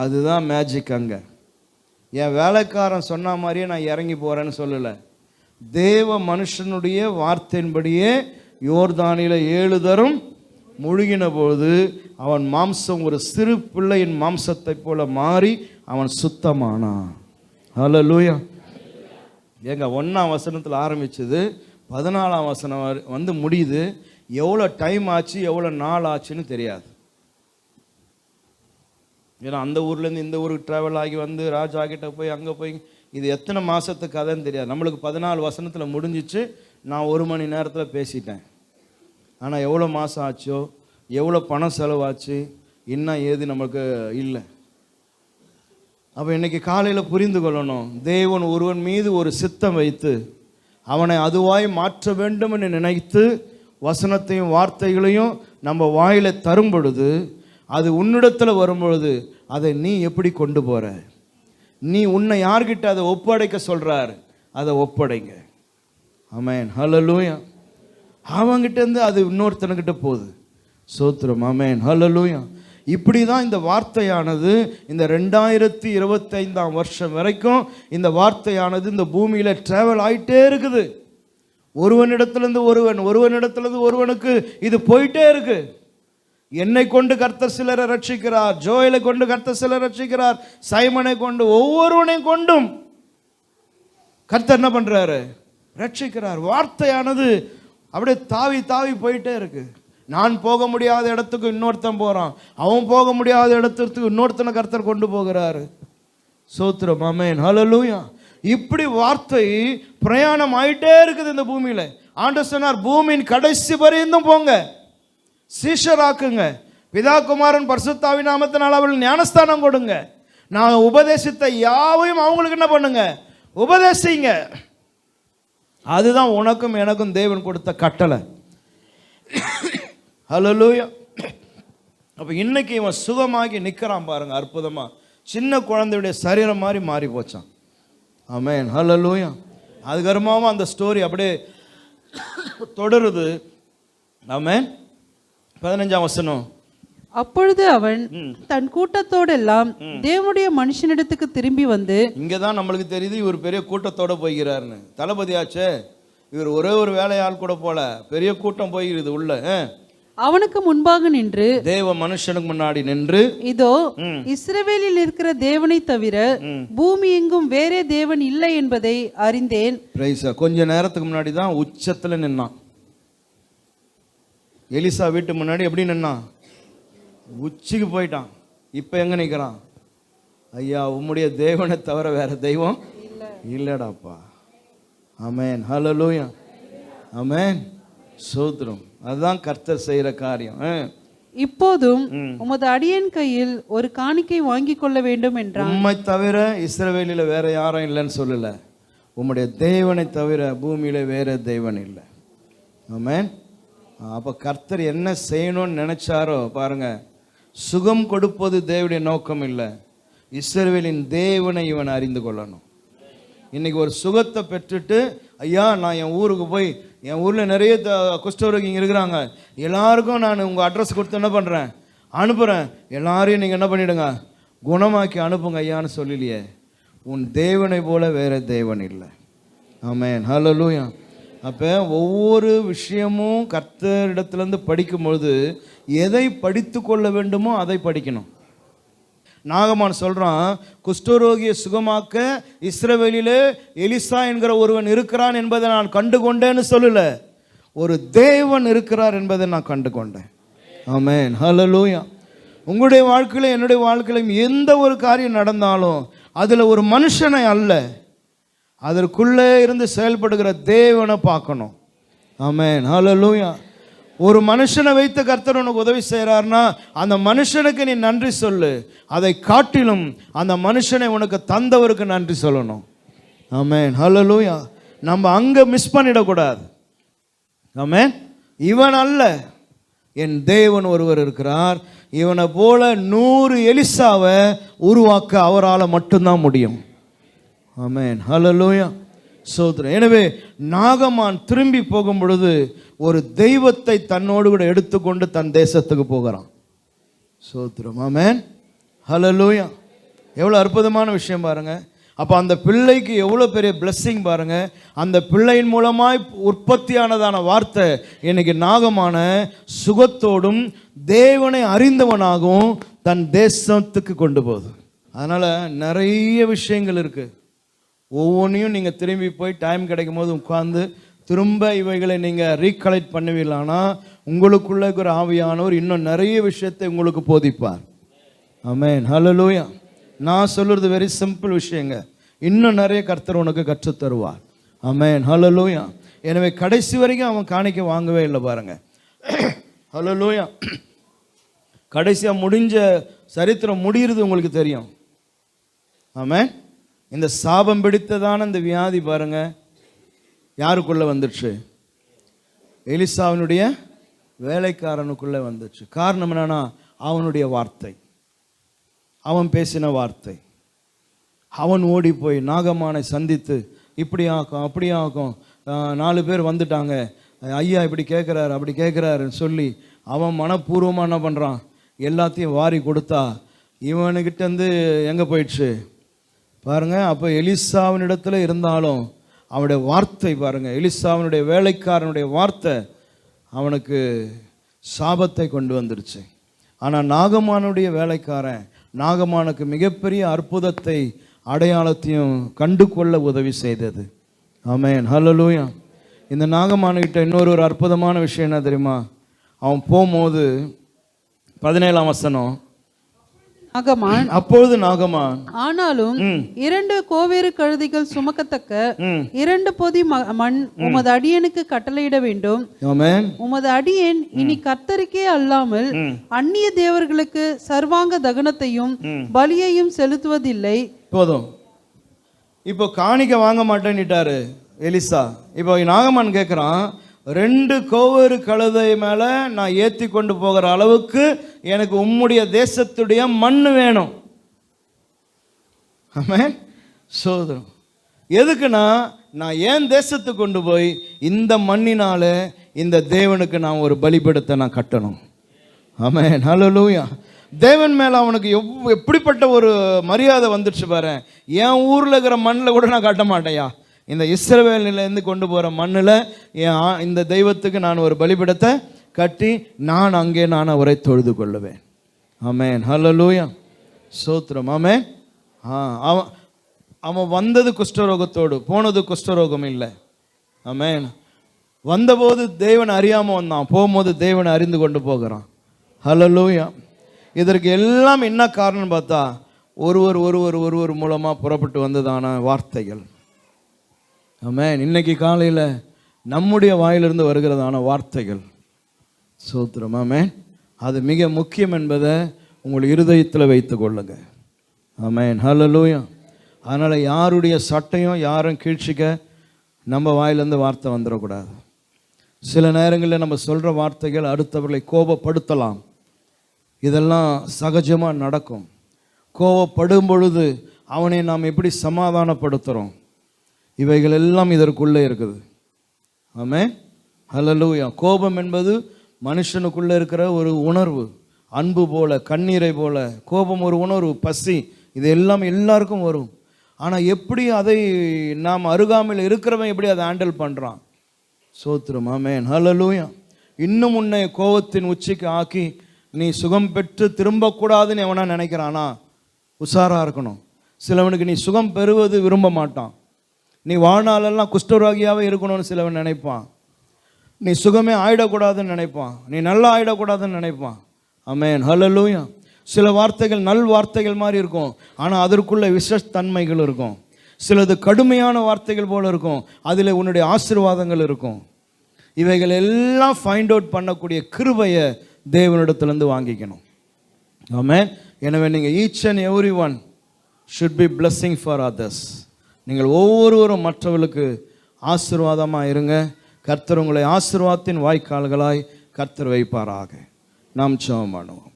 அதுதான் மேஜிக். அங்கே என் வேலைக்காரன் சொன்ன மாதிரியே நான் இறங்கி போகிறேன்னு சொல்லலை. தேவ மனுஷனுடைய வார்த்தையின்படியே யோர்தானில் 7 தரம் முழுகின பொழுது அவன் மாம்சம் ஒரு சிறு பிள்ளையின் மாம்சத்தை போல மாறி அவன் சுத்தமானான். ஹல்லேலூயா. ஏங்க 1ஆம் வசனத்தில் ஆரம்பிச்சது 14ஆம் வசனம் வந்து முடியுது. எவ்வளோ டைம் ஆச்சு, எவ்வளோ நாள் ஆச்சுன்னு தெரியாது. ஏன்னா அந்த ஊர்லேருந்து இந்த ஊருக்கு ட்ராவல் ஆகி வந்து ராஜா கிட்ட போய் அங்கே போய் இது எத்தனை மாதத்துக்கு கதைன்னு தெரியாது. நம்மளுக்கு 14 வசனத்தில் முடிஞ்சிச்சு, நான் 1 மணி நேரத்தில் பேசிட்டேன். ஆனால் எவ்வளோ மாதம் ஆச்சோ, எவ்வளோ பணம் செலவாச்சு, இன்னும் ஏது நமக்கு இல்லை. அப்போ இன்றைக்கி காலையில் புரிந்து கொள்ளணும், தேவன் ஒருவன் மீது ஒரு சித்தம் வைத்து அவனை அதுவாய் மாற்ற வேண்டும் என்று நினைத்து வசனத்தையும் வார்த்தைகளையும் நம்ம வாயில் தரும் பொழுது, அது உன்னிடத்தில் வரும்பொழுது அதை நீ எப்படி கொண்டு போகிற, நீ உன்னை யார்கிட்ட அதை ஒப்படைக்க சொல்கிறார், அதை ஒப்படைங்க. ஆமென், ஹல்லேலூயா. அவங்கிட்ட இருந்து அது இன்னொருத்தனுக்கிட்ட போகுது. சோத்திரம், ஆமென், ஹல்லேலூயா. இப்படி தான் இந்த வார்த்தையானது இந்த 2025 வருஷம் வரைக்கும் இந்த வார்த்தையானது இந்த பூமியில் ட்ராவல் ஆகிட்டே இருக்குது. ஒருவனிடத்திலிருந்து ஒருவனிடத்திலிருந்து ஒருவனுக்கு இது போயிட்டே இருக்கு. என்னை கொண்டு கர்த்தர் சிலரை ரட்சிக்கிறார், ஜோயலை கொண்டு கர்த்தர் சிலரை ரட்சிக்கிறார், சைமனை கொண்டு, ஒவ்வொருவனையும் கொண்டும் கர்த்தர் என்ன பண்றாரு? ரட்சிக்கிறார். வார்த்தையானது அப்படியே தாவி தாவி போயிட்டே இருக்கு. நான் போக முடியாத இடத்துக்கு இன்னொருத்தன் போறான், அவன் போக முடியாத இடத்துக்கு இன்னொருத்தனை கர்த்தர் கொண்டு போகிறாரு. சோத்திரம், ஆமென், ஹல்லேலூயா. இப்படி வார்த்தை பிரயாணம் ஆயிட்டே இருக்குது இந்த பூமியில. ஆண்டவர் சொன்னார், பூமியின் கடைசி வரையும் போங்க, சீஷராக்குங்க, பிதா குமாரன் பரிசுத்தாவின் நாமத்தினால் அவர்கள் ஞானஸ்தானம் கொடுங்க, நான் உபதேசித்த யாவையும் அவங்களுக்கு என்ன பண்ணுங்க? உபதேசிங்க. அதுதான் உனக்கும் எனக்கும் தேவன் கொடுத்த கட்டளை. ஹல்லேலூயா. அப்ப இன்னைக்கு இவன் சுகமாகி நிற்கிறான் பாருங்க, அற்புதமா. சின்ன குழந்தையுடைய சரீரம் மாதிரி மாறி போச்சான். ஆமென், ஹல்லேலூயா. அதுக்கப்புறமாவும் அந்த ஸ்டோரி அப்படியே தொடருது. ஆமென். 15ஆம் வசனம். அப்பொழுது அவன் தன் கூட்டத்தோடெல்லாம் தேவனுடைய மனுஷனிடத்துக்கு திரும்பி வந்து, இங்கதான் நம்மளுக்கு தெரியுது இவர் பெரிய கூட்டத்தோட போய்கிறாருன்னு. தளபதியாச்சே, இவர் ஒரே ஒரு வேலையாள் கூட போல, பெரிய கூட்டம் போயிருது உள்ள. அவனுக்கு முன்பாக நின்று, தேவ மனுஷனுக்கு முன்னாடி நின்று, இதோ இஸ்ரவேலில் இருக்கிற தேவனை தவிர பூமி எங்கும் வேறே தேவன் இல்லை என்பதை அறிந்தேன். கொஞ்ச நேரத்துக்கு முன்னாடி தான் உச்சத்துல நின்னான். எலிசா வீட்டு முன்னாடி எப்படி நின்னான்? உச்சிக்கு போயிட்டான். இப்ப எங்க நிக்கிறான்? ஐயா, உம்முடைய தேவனை தவிர வேற தெய்வம் இல்லடாப்பா. ஆமென், ஹல்லேலூயா, ஆமென், சோத்திரம். அதுதான் கர்த்தர் செய்யற காரியம். இப்போதும் உமது அடியேன் கையில் ஒரு காணிக்கை வாங்கி கொள்ள வேண்டும் என்றான். உம்மை தவிர இஸ்ரவேலில வேற யாரும் இல்லைன்னு சொல்லல. உம்முடைய தேவனை தவிர பூமியில வேற தேவன் இல்லை. ஆமென். அப்ப கர்த்தர் என்ன செய்யணும்னு நினைச்சாரோ பாருங்க, சுகம் கொடுப்பது தேவனுடைய நோக்கம் இல்லை, இஸ்ரவேலின் தேவனை இவன் அறிந்து கொள்ளணும். இன்னைக்கு ஒரு சுகத்தை பெற்றுட்டு, ஐயா நான் என் ஊருக்கு போய், என் ஊரில் நிறைய குஷ்டரோகிங்க இருக்கிறாங்க, எல்லாருக்கும் நான் உங்கள் அட்ரஸ் கொடுத்து என்ன பண்ணுறேன்? அனுப்புகிறேன். எல்லாரையும் நீங்கள் என்ன பண்ணிவிடுங்க? குணமாக்கி அனுப்புங்க ஐயான்னு சொல்லலையே. உன் தேவனை போல வேற தேவன் இல்லை. ஆமென், ஹல்லேலூயா. அப்போ ஒவ்வொரு விஷயமும் கர்த்தரிடத்துலேருந்து படிக்கும்பொழுது எதை படித்து கொள்ள வேண்டுமோ அதை படிக்கணும். நாகமான் சொல்றான், குஷ்டரோகியை சுகமாக்க இஸ்ரவேலிலே எலிசா என்கிற ஒருவன் இருக்கிறான் என்பதை நான் கண்டு கொண்டேன்னு சொல்லல, ஒரு தேவன் இருக்கிறார் என்பதை நான் கண்டு கொண்டேன். ஆமென், ஹல்லேலூயா. உங்களுடைய வாழ்க்கையில என்னுடைய வாழ்க்கையிலும் எந்த ஒரு காரியம் நடந்தாலும் அதுல ஒரு மனுஷனை அல்ல, அதற்குள்ளே இருந்து செயல்படுகிற தேவனை பார்க்கணும். ஆமென், ஹல்லேலூயா. ஒரு மனுஷனை வைத்து கர்த்தர் உனக்கு உதவி செய்கிறார்னா அந்த மனுஷனுக்கு நீ நன்றி சொல்லு. அதை காட்டிலும் அந்த மனுஷனை உனக்கு தந்தவருக்கு நன்றி சொல்லணும். ஆமென், ஹல்லேலூயா. நம்ம அங்கே மிஸ் பண்ணிடக்கூடாது. ஆமென். இவன் அல்ல, என் தேவன் ஒருவர் இருக்கிறார். இவனை போல 100 எலிசாவை உருவாக்க அவரால் மட்டும்தான் முடியும். ஆமென், ஹல்லேலூயா, சோதரன். எனவே நாகமான் திரும்பி போகும் பொழுது ஒரு தெய்வத்தை தன்னோடு கூட எடுத்துக்கொண்டு தன் தேசத்துக்கு போகிறான். சோதரம், ஆமென், ஹல்லேலூயா. எவ்வளோ அற்புதமான விஷயம் பாருங்க. அப்போ அந்த பிள்ளைக்கு எவ்வளோ பெரிய பிளெஸ்ஸிங் பாருங்க. அந்த பிள்ளையின் மூலமாய் உற்பத்தியானதான வார்த்தை இன்னைக்கு நாகமான சுகத்தோடும் தேவனை அறிந்தவனாகவும் தன் தேசத்துக்கு கொண்டு போகுது. அதனால நிறைய விஷயங்கள் இருக்கு. ஒவ்வொன்றையும் நீங்கள் திரும்பி போய் டைம் கிடைக்கும் போது உட்கார்ந்து திரும்ப இவைகளை நீங்கள் ரீகலெக்ட் பண்ணுவீங்களானா உங்களுக்குள்ள இருக்கிற ஆவியானவர் இன்னும் நிறைய விஷயத்தை உங்களுக்கு போதிப்பார். ஆமென், ஹல்லேலூயா. நான் சொல்கிறது வெரி சிம்பிள் விஷயங்க. இன்னும் நிறைய கர்த்தர் உனக்கு கற்றுத் தருவார். ஆமென், ஹல்லேலூயா. எனவே கடைசி வரைக்கும் அவன் காணிக்க வாங்கவே இல்லை பாருங்க. ஹல்லேலூயா. கடைசியாக முடிஞ்ச சரித்திரம் முடிகிறது உங்களுக்கு தெரியும். ஆமென். இந்த சாபம் பிடித்ததான இந்த வியாதி பாருங்க யாருக்குள்ள வந்துடுச்சு? எலிசாவினுடைய வேலைக்காரனுக்குள்ள வந்துச்சு. காரணம் என்னன்னா அவனுடைய வார்த்தை, அவன் பேசின வார்த்தை. அவன் ஓடி போய் நாகமானை சந்தித்து இப்படி ஆக்கும் அப்படி ஆக்கும், 4 பேர் வந்துட்டாங்க, ஐயா இப்படி கேட்குறாரு அப்படி கேட்குறாருன்னு சொல்லி அவன் மனப்பூர்வமாக என்ன பண்ணுறான், எல்லாத்தையும் வாரி கொடுத்தா இவனுக்கிட்டேருந்து எங்கே போயிடுச்சு பாருங்கள். அப்போ எலிசாவினிடத்தில் இருந்தாலும் அவனுடைய வார்த்தை பாருங்கள், எலிசாவினுடைய வேலைக்காரனுடைய வார்த்தை அவனுக்கு சாபத்தை கொண்டு வந்துருச்சு. ஆனால் நாகமானுடைய வேலைக்காரன் நாகமானுக்கு மிகப்பெரிய அற்புதத்தை அடையாளத்தையும் கண்டு கொள்ள உதவி செய்தது. ஆமென், ஹல்லேலூயா. இந்த நாகமானுக்கிட்ட இன்னொரு அற்புதமான விஷயம் என்ன தெரியுமா? அவன் போகும்போது 17ஆம் வசனம், அப்பொழுது நாகமான் ஆனாலும் 2 கோவேறு கழுதைகள் சுமக்கத்தக்க 2 பொதி மண் உமது அடியனுக்கு கட்டளையிட வேண்டும். உமது அடியேன் இனி கர்த்தருக்கே அல்லாமல் அந்நிய தேவர்களுக்கு சர்வாங்க தகனத்தையும் பலியையும் செலுத்துவதில்லை. போதும், இப்போ காணிக்க வாங்க மாட்டேன்னுட்டாரு எலிசா. இப்போ நாகமான் கேட்குறான், 2 கோவேறு கழுதை மேலே நான் ஏற்றி கொண்டு போகிற அளவுக்கு எனக்கு உம்முடைய தேசத்துடைய மண் வேணும். ஆமென். சோதரம் எதுக்குன்னா, நான் ஏன் தேசத்துக்கு கொண்டு போய் இந்த மண்ணினால இந்த தேவனுக்கு நான் ஒரு பலிபீடத்தை நான் கட்டணும். ஆமென், ஹல்லேலூயா. தேவன் மேலே அவனுக்கு எப்படிப்பட்ட ஒரு மரியாதை வந்துடுச்சு பாரு. என் ஊரில் இருக்கிற மண்ணில் கூட நான் கட்ட மாட்டேயா, இந்த இஸ்ரவேலிலேருந்து கொண்டு போகிற மண்ணில் இந்த தெய்வத்துக்கு நான் ஒரு பலிபீடத்தை கட்டி நான் அங்கே நான் அவரை தொழுது கொள்ளுவேன். ஆமென், ஹல்லேலூயா, ஸ்தோத்திரம். ஆமென். அவன் வந்தது குஷ்டரோகத்தோடு, போனது குஷ்டரோகம் இல்லை. ஆமென். வந்தபோது தேவன் அறியாமல் வந்தான், போகும்போது தேவனை அறிந்து கொண்டு போகிறான். ஹல்லேலூயா. இதற்கு எல்லாம் என்ன காரணம் பார்த்தா, ஒருவர் மூலமாக புறப்பட்டு வந்ததான வார்த்தைகள். ஆமென். இன்னைக்கு காலையில் நம்முடைய வாயிலிருந்து வருகிறதான வார்த்தைகள், சோத்திரம். ஆமென். அது மிக முக்கியம் என்பதை உங்கள் இருதயத்தில் வைத்து கொள்ளுங்க. ஆமென், ஹல்லேலூயா. அதனால் யாருடைய சட்டையும் யாரும் கீழ்ச்சிக்க நம்ம வாயிலிருந்து வார்த்தை வந்துடக்கூடாது. சில நேரங்களில் நம்ம சொல்கிற வார்த்தைகள் அடுத்தவர்களை கோபப்படுத்தலாம். இதெல்லாம் சகஜமாக நடக்கும். கோபப்படும் பொழுது அவனை நாம் எப்படி சமாதானப்படுத்துகிறோம், இவைகள் எல்லாம் இதற்குள்ளே இருக்குது. ஆமென், ஹல்லேலூயா. கோபம் என்பது மனுஷனுக்குள்ளே இருக்கிற ஒரு உணர்வு, அன்பு போல, கண்ணீரை போல. கோபம் ஒரு உணர்வு, பசி, இது எல்லாம் எல்லாருக்கும் வரும். ஆனால் எப்படி அதை நாம் அருகாமையில் இருக்கிறவன் எப்படி அதை ஹேண்டில் பண்ணுறான், சோத்திரம். ஆமென், ஹல்லேலூயா. இன்னும் உன்னை கோபத்தின் உச்சிக்கு ஆக்கி நீ சுகம் பெற்று திரும்பக்கூடாதுன்னு எவனா நினைக்கிறானா, உஷாராக இருக்கணும். சிலவனுக்கு நீ சுகம் பெறுவது விரும்ப மாட்டான். நீ வாழ்நாளெல்லாம் குஷ்டரோகியாகவே இருக்கணும்னு சிலவன் நினைப்பான். நீ சுகமே ஆயிடக்கூடாதுன்னு நினைப்பான். நீ நல்லா ஆயிடக்கூடாதுன்னு நினைப்பான். ஆமென், ஹல்லேலூயா. சில வார்த்தைகள் நல் வார்த்தைகள் மாதிரி இருக்கும், ஆனால் அதற்குள்ள விஷத்தன்மைகள் இருக்கும். சிலது கடுமையான வார்த்தைகள் போல இருக்கும், அதில் உன்னுடைய ஆசீர்வாதங்கள் இருக்கும். இவைகள் எல்லாம் ஃபைண்ட் அவுட் பண்ணக்கூடிய கிருபையை தேவனிடத்திலிருந்து வாங்கிக்கணும். ஆமென். எனவே நீங்கள் each and every one should be blessing for others. நீங்கள் ஒவ்வொருவரும் மற்றவர்களுக்கு ஆசீர்வாதமாக இருங்க. கர்த்தர் உங்களை ஆசீர்வாதத்தின் வாய்க்கால்களாய் கர்த்தர் வைப்பாராக. நாம் ஜெபம் பண்ணுவோம்.